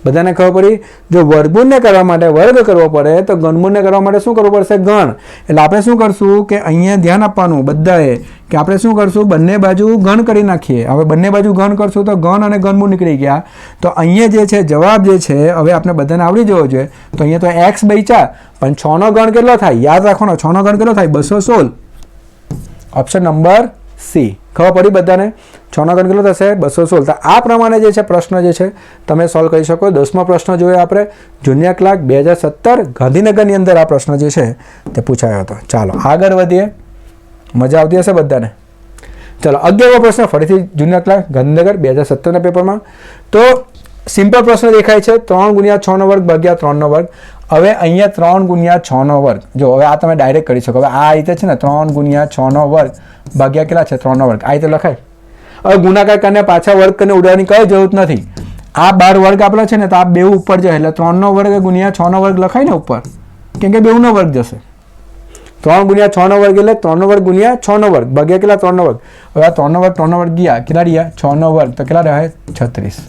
બધાને ખબર પડી? જો વર્ગમૂળને કરવા માટે વર્ગ કરવો પડે તો ઘનમૂળને કરવા માટે શું કરવું પડશે? ઘન. એટલે આપણે શું કરશું કે અહીંયા ધ્યાન આપવાનું બધાએ કે આપણે શું કરશું? બંને બાજુ ઘન કરી નાખીએ. હવે બંને બાજુ ઘન કરશું તો ઘન અને ઘનમૂળ નીકળી ગયા. તો અહીંયા જે છે જવાબ જે છે હવે આપણે બધાને આવડી જવો જોઈએ. તો અહીંયા તો એક્સ બચ્યા, પણ 6 નો ઘન કેટલો થાય? યાદ રાખવાનો, 6 નો ઘન કેટલો થાય? 216. Option number C. ખબર પડી બધાને? 6 નો ઘન કેટલો થશે? 216. તો આ પ્રમાણે જે છે પ્રશ્ન જે છે તમે સોલ્વ કરી શકો. 10મો પ્રશ્ન જોઈએ આપણે, જુનિયર ક્લાર્ક 2017 ગાંધીનગરની અંદર આ પ્રશ્ન જે છે તે પૂછાયો હતો. ચાલો આગળ વધીએ. મજા આવતી હશે બધાને? ચાલો 11મો પ્રશ્ન ફરીથી જુનિયર ક્લાર્ક ગાંધીનગર 2017ના પેપરમાં. તો સિમ્પલ પ્રશ્ન દેખાય છે 3 × 6 નો વર્ગ ભાગ્યા 3 નો વર્ગ. હવે અહીંયા 3 × 6 નો વર્ગ, જો હવે આ તમે ડાયરેક્ટ કરી શકો. હવે આ રીતે છે ને 3 × 6 નો વર્ગ ભાગ્યા કેટલા છે? 3 નો વર્ગ. આ રીતે લખાય. હવે ગુણાકાર કરીને પાછા વર્ગ કરીને ઉડાડવાની કઈ જરૂર નથી. આ 12 વર્ગ આપેલો છે ને તો આ બે ઉપર જાય એટલે 3 નો વર્ગ ગુણ્યા 6 નો વર્ગ લખાય ને ઉપર, કેમ કે 2 નો વર્ગ જશે. 3 × 6 નો વર્ગ એટલે 3 નો વર્ગ ગુણ્યા 6 નો વર્ગ ભાગ્યા કેટલા? 3 નો વર્ગ. હવે આ 3 નો વર્ગ ગયા કેટલા રહ્યા? 6 નો વર્ગ તો કેટલા રહે? 36.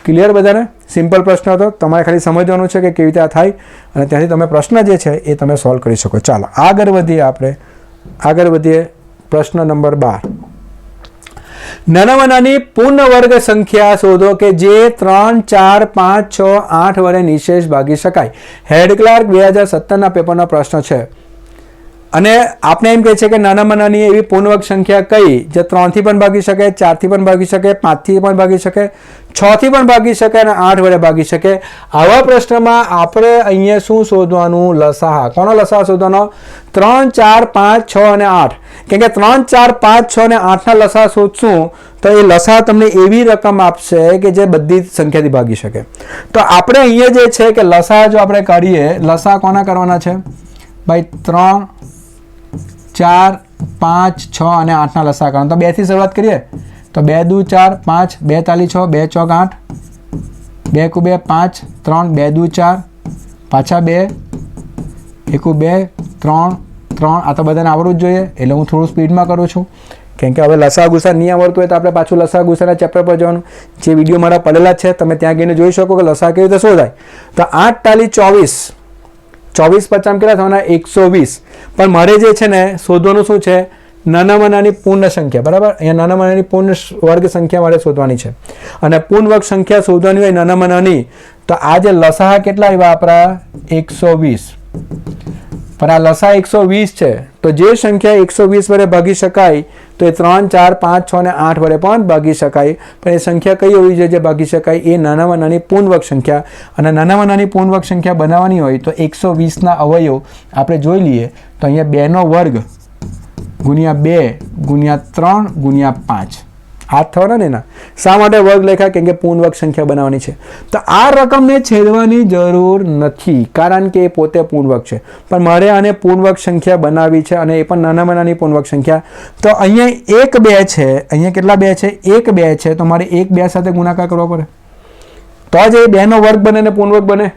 ક્લિયર બધાને? સિમ્પલ પ્રશ્ન હતો, તમારે ખાલી સમજવાનું છે કે કેવી રીતે આ થાય અને ત્યાંથી તમે પ્રશ્ન જે છે એ તમે સોલ્વ કરી શકો. ચાલો આગળ વધીએ. આપણે આગળ વધીએ. પ્રશ્ન નંબર 12. નાનામાં નાની પૂર્ણ વર્ગ સંખ્યા શોધો કે જે 3, 4, 5, 6, 8 વડે નિશેષ ભાગી શકાય. હેડ ક્લાર્ક 2017ના પેપરનો પ્રશ્ન છે અને આપણે એમ કહે છે કે નાનામાં નાની એવી પૂર્ણ વર્ગ સંખ્યા કઈ જે 3 થી પણ ભાગી શકે, 4 થી પણ ભાગી શકે, 5 થી પણ ભાગી શકે, 6 થી પણ ભાગી શકે અને 8 વડે ભાગી શકે. આવા પ્રશ્નમાં આપણે અહીંયા શું શોધવાનું? લસાઅ. કોનો લસાઅ શોધવાનો? 3, 4, 5, 6 અને 8. કેમ કે 3, 4, 5, 6 અને 8 ના લસાઅ શોધશું તો એ લસાઅ તમને એવી રકમ આપશે કે જે બધી સંખ્યાથી ભાગી શકે. તો આપણે અહીંયા જે છે કે લસાઅ જો આપણે કરીએ, લસાઅ કોના કરવાના છે ભાઈ? 3, 4, 5, 6 અને 8 ના લસાઅ કરવાના. તો 2 થી શરૂઆત કરીએ તો 2 દુ 4, 5, 2 તાલી 6, 2 ચોક 8, 2 કુ 2 5, 3, 2 દુ 4, પાછા 2, 1 2, 3, 3. આ તો બધાને આવડવું જ જોઈએ એટલે હું થોડું સ્પીડમાં કરું છું કેમ કે હવે લસાઅ ગુસા નહીં આવડતું હોય તો આપણે પાછું લસાઅ ગુસાના ચેપ્ટર પર જવાનું. જે વિડીયો મારા પડેલા છે તમે ત્યાં ગઈને જોઈ શકો કે લસાઅ કેવી રીતે શોધાય. તો 8 તાલી 24, 24 50 કેટલા થવાના? 120. પણ મારે જે છે ને શોધવાનું શું છે? નાનામાં નાની પૂર્ણ સંખ્યા. બરાબર? અહીંયા નાનામાં નાની પૂર્ણ વર્ગ સંખ્યા મારે શોધવાની છે અને પૂર્ણ વર્ગ સંખ્યા શોધવાની હોય નાનામાં નાની તો આ જે લસાઅ કેટલા આવ્યા આપણા? 120. પણ આ લસાઅ 120 છે તો જે સંખ્યા 120 વડે ભાગી શકાય તો એ 3, 4, 5, 6 અને 8 વડે પણ ભાગી શકાય. પણ એ સંખ્યા કઈ હોવી જોઈએ જે ભાગી શકાય? એ નાનામાં નાની પૂર્ણ વર્ગ સંખ્યા. અને નાનામાં નાની પૂર્ણ વર્ગ સંખ્યા બનાવવાની હોય તો 120ના અવયવ આપણે જોઈ લઈએ. તો અહીંયા 2 નો વર્ગ ગુણ્યા 2 ગુણ્યા 3 ગુણ્યા 5 આ થવાના ને એના. શા માટે વર્ગ લખ્યા? કેમ કે પૂર્ણ વર્ગ સંખ્યા બનાવવાની છે. તો આ રકમને છેદવાની જરૂર નથી કારણ કે એ પોતે પૂર્ણ વર્ગ છે. પણ મારે આને પૂર્ણ વર્ગ સંખ્યા બનાવવી છે અને એ પણ નાનામાં નાની પૂર્ણ વર્ગ સંખ્યા. તો અહીંયા 1 2 છે, અહીંયા કેટલા 2 છે? 1 2 છે તો મારે 1 2 સાથે ગુણાકાર કરવો પડે તો જ એ 2 નો વર્ગ બને ને પૂર્ણ વર્ગ બને.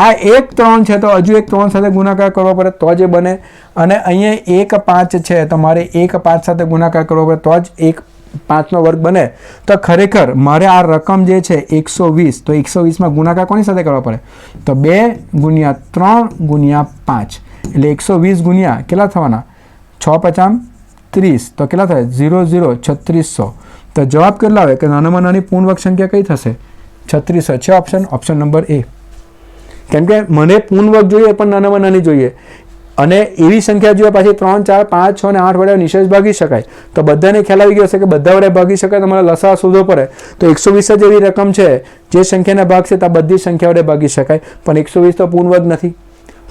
આ 1 3 છે તો હજુ 1 3 સાથે ગુણાકાર કરવો પડે તો જ એ બને. અને અહીંયા 1 5 છે તો મારે 1 5 સાથે ગુણાકાર કરવો પડે તો જ 1 5 નો વર્ગ બને. તો ખરેખર મારે આ રકમ જે છે 120 તો 120 માં ગુણાકાર કોની સાથે કરવો પડે? તો 2 ગુણ્યા 3 ગુણ્યા 5 એટલે 120 ગુણ્યા કેટલા થવાના 6 × 30 તો કેટલા થાય 0 0 3600. તો જવાબ કેટલા આવે કે નાનામાં નાની પૂર્ણ વર્ગ સંખ્યા કઈ થશે 3600 છે ઓપ્શન નંબર એ. કેમ કે મને પૂર્ણ વર્ગ જોઈએ પણ નાનામાં નાની જોઈએ અને એવી સંખ્યા જોઈએ પાછી 3 4 5 6 અને 8 વડે નિશેષ ભાગી શકાય. તો બધાને ખ્યાલ આવી ગયો હશે કે બધા વડે ભાગી શકાય. તમારે લસા શોધવો પડે તો 120 જ એવી રકમ છે જે સંખ્યાના ભાગ છે તો બધી સંખ્યા વડે ભાગી શકાય. પણ 120 તો પૂર્ણ વર્ગ નથી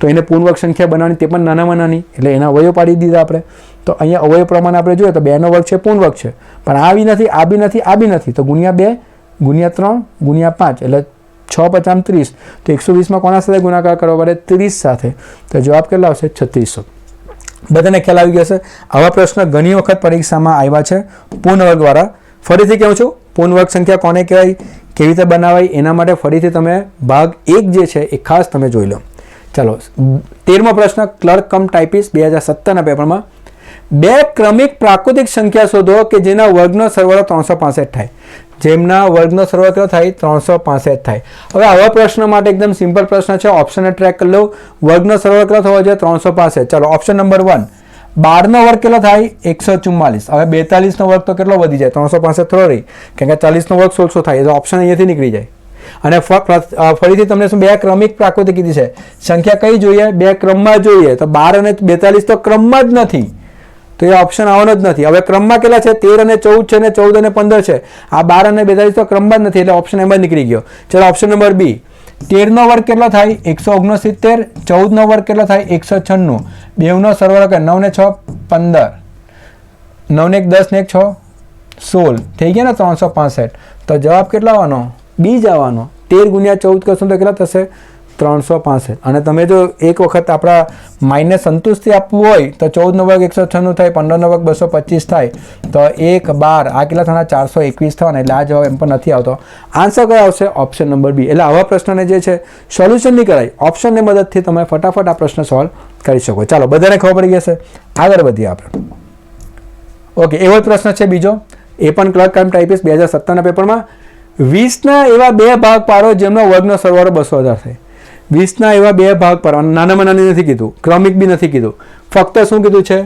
તો એને પૂર્ણ વર્ગ સંખ્યા બનાવવાની તે પણ નાનામાં નાની એટલે એના અવયવ પાડી દીધા આપણે. તો અહીંયા અવયવ પ્રમાણે આપણે જોઈએ તો 2નો વર્ગ છે પૂર્ણ વર્ગ છે પણ આ બી નથી આ બી નથી આ બી નથી તો ગુણ્યા 2 ગુણ્યા 3 ગુણ્યા 5 એટલે 6 × 5 = 30. તો 120માં કોના સાથે ગુણાકાર કરવો પડે 30 સાથે. તો જવાબ કેટલો આવશે 3600. બધાને ખ્યાલ આવી ગયો હશે. આવા પ્રશ્ન ઘણી વખત પરીક્ષામાં આવ્યા છે પૂર્ણ વર્ગવાળા. ફરીથી કહું છું પૂર્ણ વર્ગ સંખ્યા કોને કહેવાય કેવી રીતે બનાવાય એના માટે ફરીથી તમે ભાગ 1 જે છે એ ખાસ તમે જોઈ લો. ચાલો 13મો પ્રશ્ન ક્લર્ક કમ ટાઈપિસ્ટ 2017ના પેપરમાં 2 ક્રમિક પ્રાકૃતિક સંખ્યા શોધો કે જેના વર્ગનો સરવાળો 365 થાય. જેમના વર્ગનો સરવાળો કેટલો થાય 365 થાય. હવે આવા પ્રશ્ન માટે એકદમ સિમ્પલ પ્રશ્ન છે. ઓપ્શનને ટ્રેક કરી લો. વર્ગનો સરવાળો કેટલો થવો જોઈએ 365. ચાલો ઓપ્શન નંબર 1 12નો વર્ગ કેટલો થાય 144. હવે 42નો વર્ગ તો કેટલો વધી જાય 365 થોડો રહી કેમ કે 40નો વર્ગ 1600 થાય તો ઓપ્શન અહીંયાથી નીકળી જાય. અને ફરીથી તમને શું 2 ક્રમિક પ્રાકૃતિક કીધી છે સંખ્યા કઈ જોઈએ 2 ક્રમમાં જોઈએ તો 12 અને 42 તો ક્રમમાં જ નથી તો એ ઓપ્શન આવવાનો જ નથી. હવે ક્રમમાં કેટલા છે 13 અને 14 છે અને 14 અને 15 છે. આ 12 અને 42 તો ક્રમમાં જ નથી એટલે ઓપ્શન એમાં નીકળી ગયો. ચલો ઓપ્શન નંબર બી 13નો વર્ગ કેટલો થાય 169. 14નો વર્ગ કેટલો થાય 196. 2નો સરવાળો કે 9 ને 6 15 9 ને 1 10 ને 1 6 16 થઈ ગયા ને 365. તો જવાબ કેટલો આવવાનો બી જ આવવાનો. 13 × 14 કરશો તો કેટલા થશે 365. અને તમે જો એક વખત આપણા માઇનને સંતુષ્ટિ આપવું હોય તો 14નો વર્ગ 196 થાય 15નો વર્ગ 225 થાય તો 1 12 આ કેટલા થવાના 421 થવાના એટલે આ જવાબ એમ પણ નથી આવતો. આન્સર કયો આવશે ઓપ્શન નંબર બી. એટલે આવા પ્રશ્નને જે છે સોલ્યુશન નહીં કરાય ઓપ્શનની મદદથી તમે ફટાફટ આ પ્રશ્ન સોલ્વ કરી શકો. ચાલો બધાને ખબર પડી જશે. આગળ વધીએ આપણે. ઓકે એવો જ પ્રશ્ન છે બીજો એ પણ ક્લર્ક કમ ટાઈપિસ્ટ 2017ના પેપરમાં 20ના એવા 2 ભાગ પાડો જેમનો વર્ગનો સરવાળો 200,000 થાય. 20ના એવા 2 ભાગ પાડો નાનામાં નાની નથી કીધું ક્રમિક બી નથી કીધું ફક્ત શું કીધું છે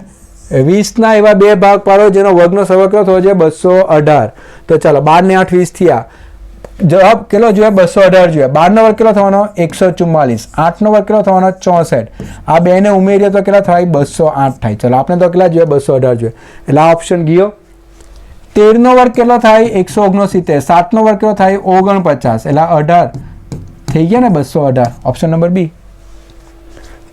20ના એવા 2 ભાગ પાડો જેનો વર્ગનો સરવાળો કેટલો થયો છે 218. તો ચાલો 12 ને 8 20 થયા. જવાબ કેટલો જોઈએ 218 જોઈએ. 12નો વર્ગ કેટલો થવાનો 144. 8નો વર્ગ કેટલો થવાનો 64. આ બેને ઉમેરીએ તો કેટલા થાય 208 થાય. ચલો આપણે તો કેટલા જોઈએ 218 જોઈએ એટલે આ ઓપ્શન ગયો. 13નો વર્ગ કેટલો થાય 169. 7નો વર્ગ કેટલો થાય 49 એટલે 18 થઈ ગયા ને 218 ઓપ્શન નંબર બી.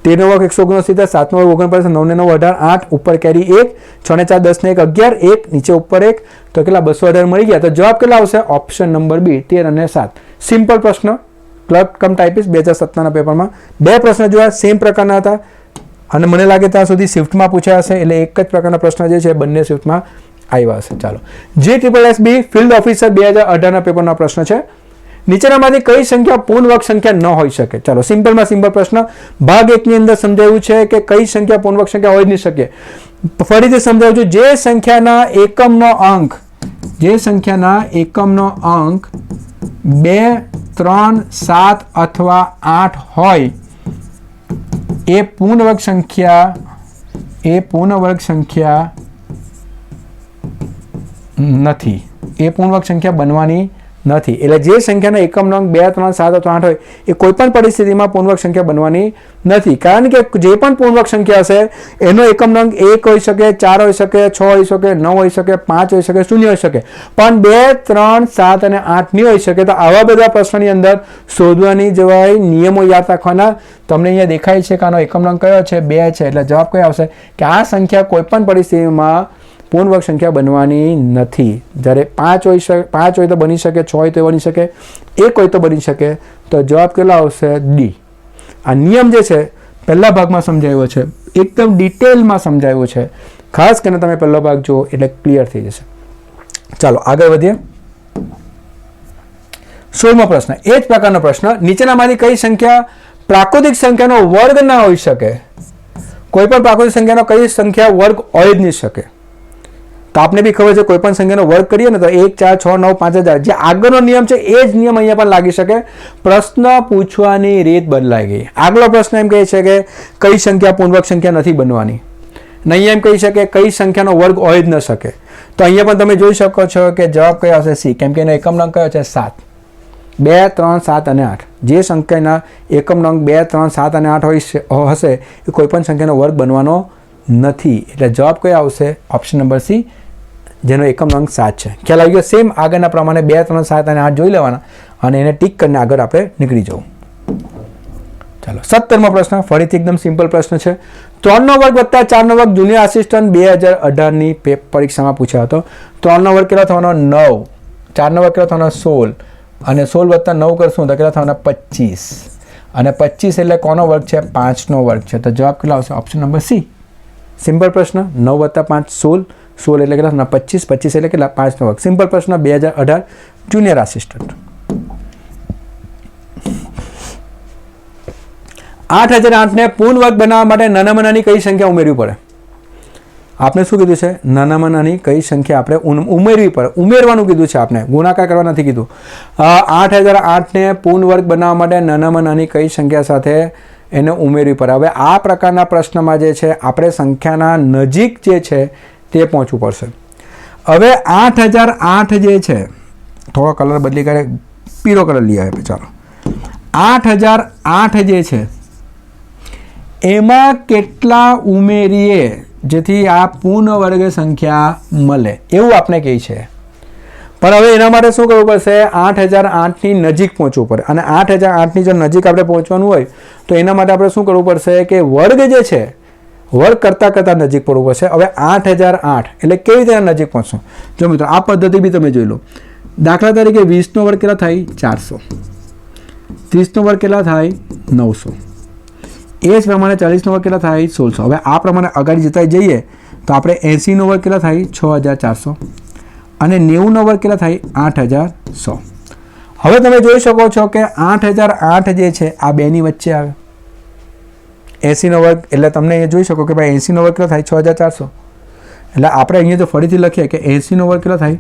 13નો વર્ગ 169 7નો વર્ગ 49 9 ને 9 18 8 ઉપર કેરી 1 6 ને 4 10 ને 1 11 1 નીચે ઉપર 1 તો કેટલા 218 મળી ગયા. તો જવાબ કેટલા આવશે ઓપ્શન નંબર બી 13 અને 7. સિમ્પલ પ્રશ્ન ક્લર્ક કમ ટાઈપિસ્ટ 2017ના પેપરમાં 2 પ્રશ્ન જોયા સેમ પ્રકારના હતા અને મને લાગે ત્યાં સુધી શિફ્ટમાં પૂછ્યા હશે એટલે એક જ પ્રકારના પ્રશ્ન જે છે બંને શિફ્ટમાં આવ્યા હશે. ચાલો GSSB ફિલ્ડ ઓફિસર 2018ના પેપરનો પ્રશ્ન છે. નીચેનામાંથી કઈ સંખ્યા પૂર્ણ વર્ગ સંખ્યા ન હોઈ શકે. ચાલો સિમ્પલમાં સિમ્પલ પ્રશ્ન ભાગ 1 ની અંદર સમજાવ્યું છે કે કઈ સંખ્યા પૂર્ણ વર્ગ સંખ્યા હોઈ જ નહીં શકે. ફરીથી સમજાવું છું જે સંખ્યાના એકમનો અંક 2 3 7 અથવા 8 હોય એ પૂર્ણ વર્ગ સંખ્યા નથી. એ પૂર્ણ વર્ગ સંખ્યા બનવાની નથી. એટલે જે સંખ્યાના એકમનો અંક 2 3 7 અથવા 8 હોય એ કોઈ પણ પરિસ્થિતિમાં પૂર્ણ વર્ગ સંખ્યા બનવાની નથી. કારણ કે જે પણ પૂર્ણ વર્ગ સંખ્યા હશે એનો એકમનો અંક 1 હોઈ શકે 4 હોઈ શકે 6 હોઈ શકે 9 હોઈ શકે 5 હોઈ શકે 0 હોઈ શકે પણ 2 3 7 અને 8 નહીં હોઈ શકે. તો આવા બધા પ્રશ્નની અંદર શોધવાની જવાય નિયમો યાદ રાખવાના. તમને અહીંયા દેખાય છે કે આનો એકમનો અંક કયો છે 2 છે એટલે જવાબ કયો આવશે કે આ સંખ્યા કોઈ પણ પરિસ્થિતિમાં પૂર્ણ વર્ગ સંખ્યા બનવાની નથી. જ્યારે 5 હોય તો બની શકે 6 હોય તો બની શકે 1 હોય તો બની શકે. તો જવાબ કેટલો આવશે ડી. આ નિયમ જે છે પહેલા ભાગમાં સમજાવ્યો છે એકદમ ડિટેલમાં સમજાવ્યો છે. ખાસ કરીને તમે પહેલો ભાગ જુઓ એટલે ક્લિયર થઈ જશે. ચાલો આગળ વધીએ. 16મો પ્રશ્ન એ જ પ્રકારનો પ્રશ્ન નીચેનામાંથી કઈ સંખ્યા પ્રાકૃતિક સંખ્યાનો વર્ગ ના હોઈ શકે. કોઈ પણ પ્રાકૃતિક સંખ્યાનો કઈ સંખ્યા વર્ગ હોય જ નહીં શકે. તો આપને બી ખબર છે કોઈ પણ સંખ્યાનો વર્ગ કરીએ ને તો 1 4 6 9 5000 જે આગળનો નિયમ છે એ જ નિયમ અહીંયા પણ લાગી શકે. પ્રશ્ન પૂછવાની રીત બદલાઈ ગઈ. આગલો પ્રશ્ન એમ કહે છે કે કઈ સંખ્યા પૂર્ણાંક સંખ્યા નથી બનવાની, નહીં એમ કહી શકે કઈ સંખ્યાનો વર્ગ હોય જ ન શકે. તો અહીંયા પણ તમે જોઈ શકો છો કે જવાબ કયો આવશે સી, કેમ કે એનો એકમ નંગ કયો છે 7. 2 3 7 અને 8 જે સંખ્યાના એકમ નંગ 2 3 7 અને 8 હશે એ કોઈ પણ સંખ્યાનો વર્ગ બનવાનો નથી. એટલે જવાબ કયો આવશે ઓપ્શન નંબર સી, જેનો એકમ નંગ 7 છે. ખ્યાલ આવી ગયો. સેમ આગળના પ્રમાણે 2 3 7 અને 8 જોઈ લેવાના અને એને ટીક કરીને આગળ આપણે નીકળી જવું. ચાલો 17મો પ્રશ્ન ફરીથી એકદમ સિમ્પલ પ્રશ્ન છે. 3નો વર્ગ વત્તા 4નો વર્ગ જુનિયર આસિસ્ટન્ટ 2018ની પરીક્ષામાં પૂછ્યો હતો. 3નો વર્ગ કેટલો થવાનો 9, 4નો વર્ગ કેટલો થવાનો 16 અને 16 વત્તા 9 કરશું તો કેટલા થવાના 25 અને 25 એટલે કોનો વર્ગ છે 5નો વર્ગ છે. તો જવાબ કેટલો આવશે ઓપ્શન નંબર સી. સિમ્પલ પ્રશ્ન. 9 વત્તા 5 16, 16 એટલે કેટલા 25, 25 એટલે કેટલા 5નો વર્ગ. સિમ્પલ પ્રશ્ન 2018 જુનિયર આસિસ્ટન્ટ. 8008ને પૂર્ણ વર્ગ બનાવવા માટે નાનામાં નાની કઈ સંખ્યા ઉમેરવી પડે? આપણે શું કીધું છે? નાનામાં નાની કઈ સંખ્યા આપણે ઉમેરવી પડે, ઉમેરવાનું કીધું છે. આપણે ગુણાકાર કરવા નથી કીધું. 8008ને પૂર્ણ વર્ગ બનાવવા માટે નાનામાં નાની કઈ સંખ્યા સાથે એને ઉમેરવી પડે. હવે આ પ્રકારના પ્રશ્નમાં જે છે આપણે સંખ્યાના નજીક જે છે તે પહોંચવું પડશે. હવે 8008 જે છે, થોડો કલર બદલી કરે, પીળો કલર લઈ આવે. ચાલો 8008 જે છે એમાં કેટલા ઉમેરીએ જેથી આ પૂર્ણ વર્ગ સંખ્યા મળે એવું આપણે કહે છે. પણ હવે એના માટે શું કરવું પડશે? 8008ની નજીક પહોંચવું પડે. અને 8008ની જો નજીક આપણે પહોંચવાનું હોય તો એના માટે આપણે શું કરવું પડશે કે વર્ગ જે છે વર્ગ કરતાં નજીક પડવું પડશે. હવે 8008 એટલે કેવી રીતે નજીક પહોંચશું? જો મિત્રો આ પદ્ધતિ બી તમે જોઈ લો. દાખલા તરીકે 20નો વર્ગ કેટલા થાય 400, 30નો વર્ગ કેટલા થાય 900, એ જ પ્રમાણે 40નો વર્ગ કેટલા થાય 1600. હવે આ પ્રમાણે આગળ જતા જઈએ તો આપણે 80નો વર્ગ કેટલા થાય 6400 અને 90નો વર્ગ કેટલા થાય 8100. હવે તમે જોઈ શકો છો કે 8008 જે છે આ બેની વચ્ચે આવે. 80નો વર્ગ એટલે તમને અહીંયા જોઈ શકો કે ભાઈ 80નો વર્ગ કેટલો થાય 6400. એટલે આપણે અહીંયા જો ફરીથી લખીએ કે 80નો વર્ગ કેટલો થાય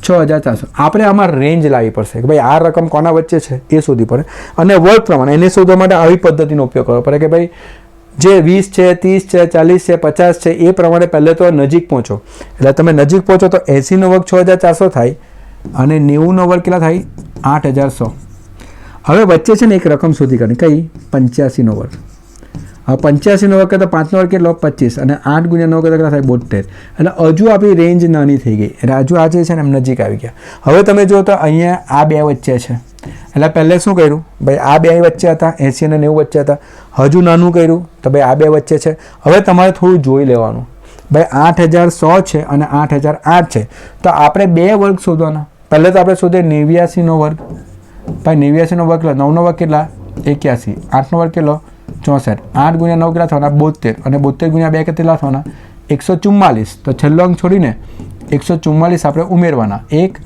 6400. આપણે આમાં રેન્જ લાવવી પડશે કે ભાઈ આ રકમ કોના વચ્ચે છે એ શોધવી પડે અને વર્ગ પ્રમાણે એને શોધવા માટે આવી પદ્ધતિનો ઉપયોગ કરવો પડે કે ભાઈ જે 20 છે 30 છે 40 છે 50 છે એ પ્રમાણે પહેલે તો નજીક પહોંચો. એટલે તમે નજીક પહોંચો તો 80નો વર્ગ 6400 થાય અને 90નો વર્ગ કેટલા થાય 8100. હવે વચ્ચે છે ને એક રકમ શોધી કાઢી, કઈ 85નો વર્ગ. હવે 85નો વર્ગ કરતાં 5નો વર્ગ કેટલો 25 અને 8 × 9 કેટલા થાય 72. એટલે હજુ આપણી રેન્જ નાની થઈ ગઈ. એટલે હજુ આ જે છે ને એમ નજીક આવી ગયા. હવે તમે જો તો અહીંયા આ બે વચ્ચે છે. એટલે પહેલે શું કર્યું ભાઈ આ બે વચ્ચે હતા, 80 અને 90 વચ્ચે હતા. હજુ નાનું કર્યું તો ભાઈ આ બે વચ્ચે છે. હવે તમારે થોડું જોઈ લેવાનું ભાઈ 8100 છે અને 8008 છે તો આપણે બે વર્ગ શોધવાના. પહેલે તો આપણે શોધીએ 89નો વર્ગ. ભાઈ 89નો વર્ગ કેટલા 9નો વર્ગ કેટલા 81, 8નો વર્ગ કેટલો 64, 8 × 9 કેટલા થવાના 72 અને 72 × 2 કેટલા થવાના 144. તો છેલ્લો અંક છોડીને 144 આપણે ઉમેરવાના. 1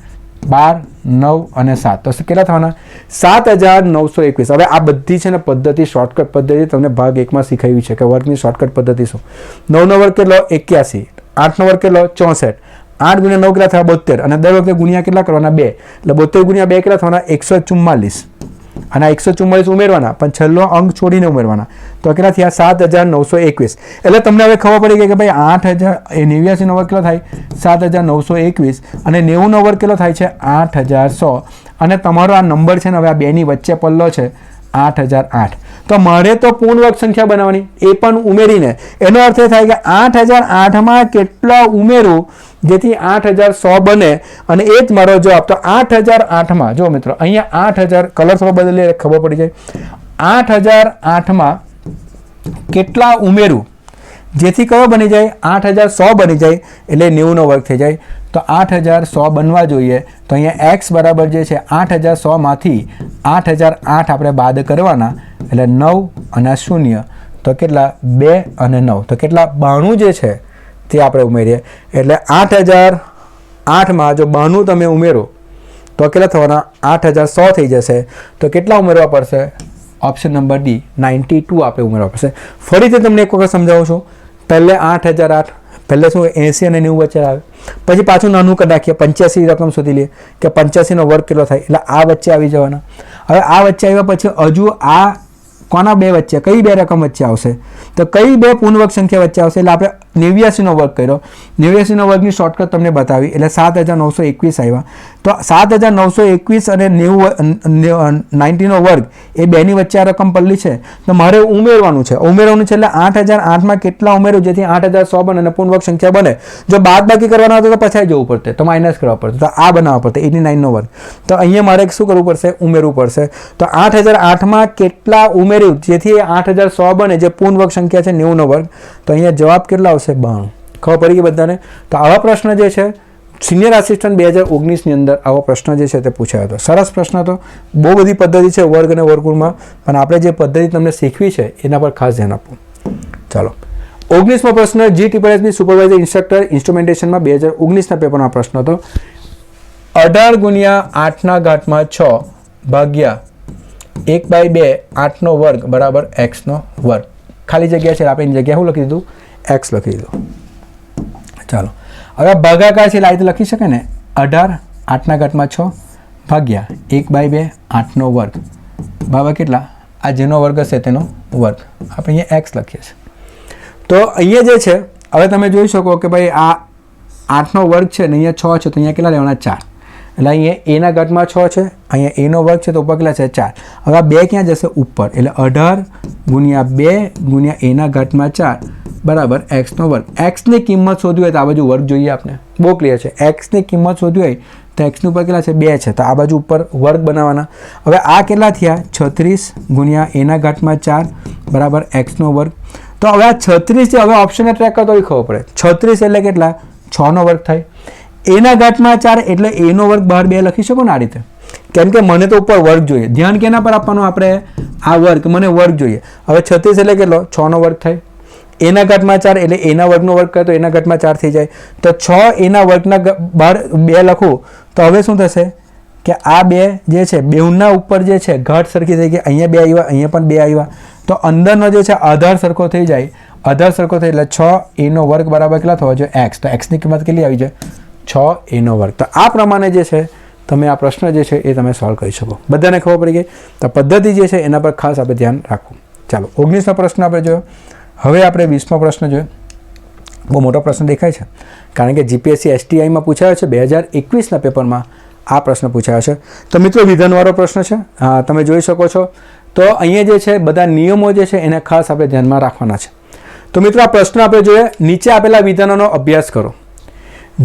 12 9 અને 7 તો કેટલા થવાના 7921. હવે આ બધી છે ને પદ્ધતિ શોર્ટકટ પદ્ધતિ તમને ભાગ 1માં શીખવી છે કે વર્ગની શોર્ટકટ પદ્ધતિ શું. 9નો વર્ગ કેટલો 81, 8નો વર્ગ કેટલો 64, 8 × 9 કેટલા થયા 72 અને દર વખતે ગુણ્યા કેટલા કરવાના 2 એટલે 72 × 2 કેટલા થવાના 144 અને 144 ઉમેરવાના પણ છેલ્લો અંક છોડીને ઉમેરવાના. તો કેટલા થયા 7921. એટલે તમને હવે ખબર પડી ગઈ કે ભાઈ 89નો વર્ગ કેટલો થાય 7921 અને 90નો વર્ગ કેટલો થાય છે 8100 અને તમારો આ નંબર છે ને હવે આ બેની વચ્ચે પલ્લો છે 8008. તો મારે તો પૂર્ણ વર્ગ સંખ્યા બનાવવાની એ પણ ઉમેરીને. એનો અર્થ એ થાય કે 8008માં કેટલા ઉમેરું જેથી 8100 બને અને એ જ મારો જવાબ. તો 8008માં જો મિત્રો અહીંયા 8000 કલર થોડો બદલીએ ખબર પડી જાય. 8008માં કેટલા ઉમેરું જેથી કયો બની જાય 8100 બની જાય એટલે 90નો વર્ગ થઈ જાય. તો 8100 બનવા જોઈએ તો અહીંયા x બરાબર જે છે 8100માંથી 8008 આપણે બાદ કરવાના એટલે 9 અને 0 તો કેટલા 2 અને 9 તો કેટલા 92 જે છે તે આપણે ઉમેરીએ. એટલે 8008માં જો 92 તમે ઉમેરો તો કેટલા થવાના 8100 થઈ જશે. તો કેટલા ઉમેરવા પડશે? ઓપ્શન નંબર ડી 92 આપણે ઉમેરવા પડશે. ફરીથી તમને એક વખત સમજાવું છું. પહેલે 8008 પહેલાં શું 80 અને 90 વચ્ચે આવે, પછી પાછું નાનું કરી નાખીએ 85 રકમ શોધી લઈએ કે 85નો વર્ગ કેટલો થાય, એટલે આ વચ્ચે આવી જવાના. હવે આ વચ્ચે આવ્યા પછી હજુ આ કોના બે વચ્ચે, કઈ બે રકમ વચ્ચે આવશે, તો કઈ બે પૂર્ણવર્ગ સંખ્યા વચ્ચે આવશે, એટલે આપણે 89નો વર્ગ કર્યો, 89નો વર્ગની શોર્ટકટ તમને બતાવી, એટલે 7921 આવ્યા. તો 7921 અને 90નો વર્ગ એ બેની વચ્ચે આ રકમ પડલી છે, તો મારે ઉમેરવાનું છે એટલે 8008માં કેટલા ઉમેરું જેથી 8100 બને અને પૂર્ણવર્ગ સંખ્યા બને. જો બાદબાકી કરવાના હતો તો પછાઈ જવું પડતે, તો માઇનસ કરવા પડશે, તો આ બનાવવા પડશે 89નો વર્ગ. તો અહીંયા મારે શું કરવું પડશે, ઉમેરવું પડશે. તો 8008માં કેટલા ઉમેર્યું જેથી 8100 બને, જે પૂર્ણવર્ગ સંખ્યા છે 90નો વર્ગ. તો અહીંયા જવાબ કેટલા આવશે, 92. ખબર પડી ગઈ બધાને? તો આવા પ્રશ્ન જે છે સિનિયર આસિસ્ટન્ટ 2019ની અંદર આવો પ્રશ્ન જે છે તે પૂછાયો હતો. સરસ પ્રશ્ન હતો. બહુ બધી પદ્ધતિ છે વર્ગ અને વર્ગમૂળમાં, પણ આપણે જે પદ્ધતિ તમને શીખવી છે એના પર ખાસ ધ્યાન આપવું. ચાલો 19મો પ્રશ્ન GSSB સુપરવાઇઝર ઇન્સ્ટ્રક્ટર ઇન્સ્ટ્રુમેન્ટેશનમાં 2019ના પેપરનો પ્રશ્ન હતો. 18 ગુણ્યા 8/6 ભાગ્યા 1/2 8નો વર્ગ બરાબર x નો વર્ગ. ખાલી જગ્યા છે, આપણે એની જગ્યા શું લખી દીધું, x લખી દીધું. ચાલો હવે ભાગાકાર છે એટલે આ રીતે લખી શકે ને, 18 8/6 ભાગ્યા 1/2 8નો વર્ગ બરાબર કેટલા, આ જેનો વર્ગ હશે તેનો વર્ગ. આપણે અહીંયા x લખીએ છીએ. તો અહીંયા જે છે હવે તમે જોઈ શકો કે ભાઈ આ 8નો વર્ગ છે ને અહીંયા 6 છે, તો અહીંયા કેટલા લેવાના, 4. એટલે અહીંયા a/6 છે, અહીંયા a નો વર્ગ છે તો ઉપર કેટલા છે, 4. હવે આ 2 ક્યાં જશે, ઉપર, એટલે 18 ગુણ્યા 2 ગુણ્યા a/4 બરાબર x નો વર્ગ. x ની કિંમત શોધવી હોય તો આ બાજુ વર્ગ જોઈએ આપણે, બહુ ક્લિયર છે. x ની કિંમત શોધવી હોય તો x ની ઉપર કેટલા છે, 2 છે, તો આ બાજુ ઉપર વર્ગ બનાવવાના. હવે આ કેટલા થયા, 36 ગુણ્યા a/4 બરાબર x નો વર્ગ. તો હવે આ 36 છે, હવે ઓપ્શનને ટ્રેક કરતો હોય ખબર પડે, 36 એટલે કેટલા, 6નો વર્ગ થાય. a/4 એટલે a નો વર્ગ બહાર 2 લખી શકો ને આ રીતે, કેમ કે મને તો ઉપર વર્ગ જોઈએ. ધ્યાન કેના પર આપવાનું, આપણે આ વર્ગ, મને વર્ગ જોઈએ. હવે 36 એટલે કેટલો, 6નો વર્ગ થાય. a/4 એટલે a ના વર્ગનો વર્ગ કરે તો a/4 થઈ જાય. તો 6 a ના વર્ગના બહાર 2 લખું તો હવે શું થશે કે આ 2 જે છે બેઉના ઉપર જે છે ઘાટ સરખી થઈ ગઈ, અહીંયા 2 આવ્યા, અહીંયા પણ 2 આવ્યા, તો અંદરનો જે છે આધાર સરખો થઈ જાય. આધાર સરખો થાય એટલે 6 a નો વર્ગ બરાબર કેટલા થવા જોઈએ, x. તો x ની કિંમત કેટલી આવી જાય, 6 a નો વર્ગ. તો આ પ્રમાણે જે છે તમે આ પ્રશ્ન જે છે એ તમે સોલ્વ કરી શકો. બધાને ખબર પડી ગઈ? તો પદ્ધતિ જે છે એના પર ખાસ આપણે ધ્યાન રાખવું. ચાલો 19નો પ્રશ્ન આપણે જોયો. હવે આપણે 20મો પ્રશ્ન જોયો. બહુ મોટો પ્રશ્ન દેખાય છે કારણ કે GPSC STIમાં પૂછાયો છે, 2021ના પેપરમાં આ પ્રશ્ન પૂછાયો છે. તો મિત્રો વિધાનવાળો પ્રશ્ન છે, તમે જોઈ શકો છો. તો અહીંયા જે છે બધા નિયમો જે છે એને ખાસ આપણે ધ્યાનમાં રાખવાના છે. તો મિત્રો આ પ્રશ્ન આપણે જોઈએ, નીચે આપેલા વિધાનોનો અભ્યાસ કરો.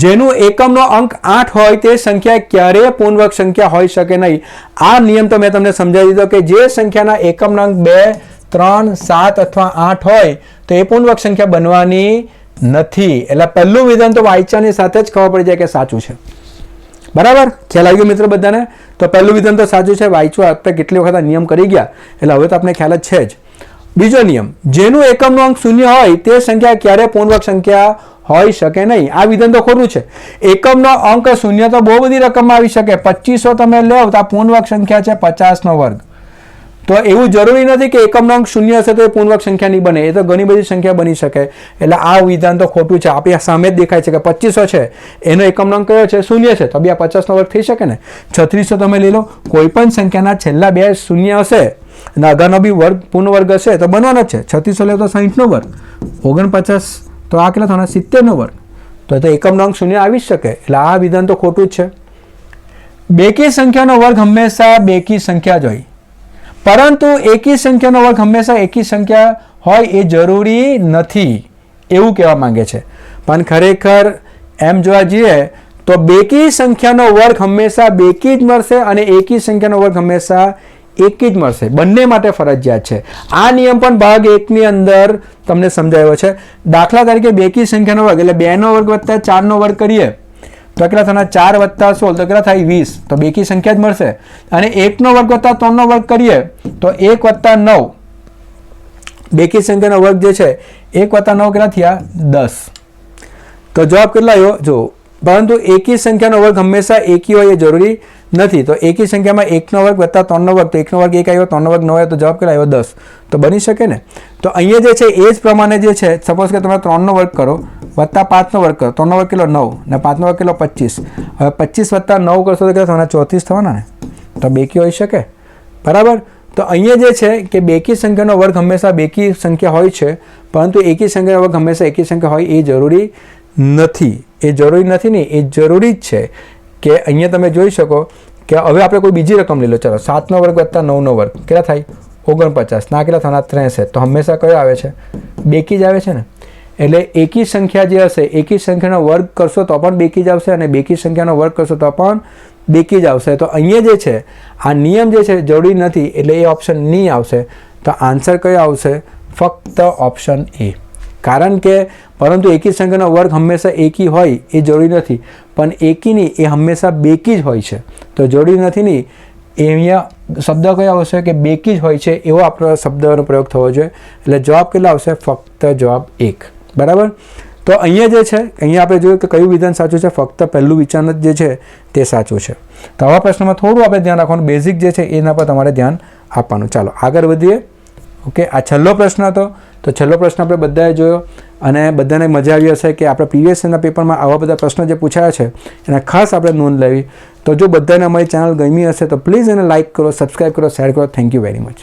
જેનું એકમનો અંક 8 હોય તે સંખ્યા ક્યારેય પૂર્ણવર્ગ સંખ્યા હોઈ શકે નહીં. આ નિયમ તો મેં તમને સમજાવી દીધો કે જે સંખ્યાના એકમનો અંક 2 3 7 અથવા 8 હોય તો એ પૂર્ણવર્ગ સંખ્યા બનવાની નથી. એટલે પહેલું વિધાન તો વાંચવાની સાથે જ ખબર પડી જાય કે સાચું છે. બરાબર, ખ્યાલ આવી ગયો મિત્રો બધાને? તો પહેલું વિધાન તો સાચું છે, વાંચવું આપણે કેટલી વખત નિયમ કરી ગયા એટલે હવે તો આપણે ખ્યાલ જ છે જ. બીજો નિયમ, જેનું એકમનો અંક 0 હોય તે સંખ્યા ક્યારે પૂર્ણવર્ગ સંખ્યા હોઈ શકે નહીં. આ વિધાન તો ખોટું છે. એકમનો અંક 0 તો બહુ બધી રકમમાં આવી શકે. 2500 તમે લેવ તો આ પૂર્ણવર્ગ સંખ્યા છે 50નો વર્ગ. તો એવું જરૂરી નથી કે એકમનો અંક 0 હશે તો એ પૂર્ણવર્ગ સંખ્યા નહીં બને, એ તો ઘણી બધી સંખ્યા બની શકે. એટલે આ વિધાન તો ખોટું છે. આપણી સામે જ દેખાય છે કે 2500 છે, એનો એકમનો અંક કયો છે, 0 છે, તો બી આ 50નો વર્ગ થઈ શકે ને. 3600 તમે લઈ લો, કોઈ પણ સંખ્યાના છેલ્લા 2 શૂન્ય હશે અને આગળનો બી વર્ગ પૂર્ણ વર્ગ હશે તો બનવાનો જ છે. 3600 લેવો તો 60નો વર્ગ, 49 તો આ કેટલા થવાના, 70નો વર્ગ. તો એકમનો અંક 0 આવી જ શકે. એટલે આ વિધાન તો ખોટું જ છે. બેકી સંખ્યાનો વર્ગ હંમેશા બેકી સંખ્યા જ હોય, પરંતુ એકી સંખ્યાનો વર્ગ હંમેશા એકી સંખ્યા હોય એ જરૂરી નથી એવું કહેવા માંગે છે. પણ ખરેખર એમ જોવા જઈએ તો બેકી સંખ્યાનો વર્ગ હંમેશા બેકી જ મળશે અને એકી સંખ્યાનો વર્ગ હંમેશા એકી જ મળશે. બંને માટે ફરજિયાત છે. આ નિયમ પણ ભાગ 1ની અંદર તમને સમજાયો છે. દાખલા તરીકે બેકી સંખ્યાનો વર્ગ એટલે 2નો વર્ગ વત્તા 4નો વર્ગ કરીએ તો કેટલા થવાના, 4 વત્તા 16 તો કેટલા થાય, 20. તો બેકી સંખ્યા જ મળશે. અને 1નો વર્ગ વત્તા 3નો વર્ગ કરીએ તો 1 વત્તા 9, બેકી સંખ્યાનો વર્ગ જે છે 1 વત્તા 9 કેટલા થયા, 10. તો જવાબ કેટલા આવ્યો જો. પરંતુ એકી સંખ્યાનો વર્ગ હંમેશા એકી હોય એ જરૂરી નથી. તો એકી સંખ્યામાં 1નો વર્ગ વત્તા 3નો વર્ગ, તો 1નો વર્ગ 1 આવ્યો, 3નો વર્ગ 9 આવ્યો, તો જવાબ કેટલા આવ્યો, 10. તો બની શકે ને. તો અહીંયા જે છે એ જ પ્રમાણે જે છે, સપોઝ કે તમે 3નો વર્ગ કરો વત્તા 5નો વર્ગ કરો, 3નો વર્ગ કેટલો 9 ને 5નો વર્ગ કેટલો 25. હવે 25 વત્તા 9 કરશો તો કેટલા થવાના? 34 થવાના ને. તો બેકી હોઈ શકે, બરાબર. તો અહીંયા જે છે કે બેકી સંખ્યાનો વર્ગ હંમેશા બેકી સંખ્યા હોય છે, પરંતુ એકી સંખ્યાનો વર્ગ હંમેશા એકી સંખ્યા હોય એ જરૂરી નથી. એ જરૂરી નથી ને, એ જરૂરી જ છે. કે અહીંયા તમે જોઈ શકો કે હવે આપણે કોઈ બીજી રકમ લઈ લો. ચાલો 7નો વર્ગ વત્તા 9નો વર્ગ કેટલા થાય? 49. ના કેટલા થવાના? 63. તો હંમેશા કયો આવે છે? બેકી જ આવે છે ને. એટલે એકી સંખ્યા જે હશે, એકી સંખ્યાનો વર્ગ કરશો તો પણ બેકી જ આવશે, અને બેકી સંખ્યાનો વર્ગ કરશો તો પણ બેકી જ આવશે. તો અહીંયા જે છે આ નિયમ જે છે જરૂરી નથી, એટલે એ ઓપ્શન નહીં આવશે. તો આન્સર કયો આવશે? ફક્ત ઓપ્શન એ. કારણ કે પરંતુ એકી સંખ્યાનો વર્ગ હંમેશા એકી હોય એ જરૂરી નથી, પણ એકી નહીં, એ હંમેશા બેકી જ હોય છે. તો જરૂરી નથી નહીં, એ અહીંયા શબ્દ કયો આવશે? કે બેકી જ હોય છે, એવો આપણો શબ્દનો પ્રયોગ થવો જોઈએ. એટલે જવાબ કેટલા આવશે? ફક્ત જવાબ 1. બરાબર. તો અહીંયા જે છે, અહીંયા આપણે જોયું કે કયું વિધાન સાચું છે? ફક્ત પહેલું વિચાર જે છે તે સાચું છે. તો આવા પ્રશ્નમાં થોડું આપણે ધ્યાન રાખવાનું, બેઝિક જે છે એના પર તમારે ધ્યાન આપવાનું. ચાલો આગળ વધીએ. ઓકે, આ છેલ્લો પ્રશ્ન હતો. તો છેલ્લો પ્રશ્ન આપણે બધાએ જોયો અને બધાને મજા આવી હશે કે આપણે પ્રીવિયસ યરના પેપરમાં આવા બધા પ્રશ્નો જે પૂછાયા છે એના ખાસ આપણે નોંધ લેવી. તો જો બધાને અમારી ચેનલ ગમી હશે તો પ્લીઝ એને લાઇક કરો, સબસ્ક્રાઈબ કરો, શેર કરો. Thank you very much.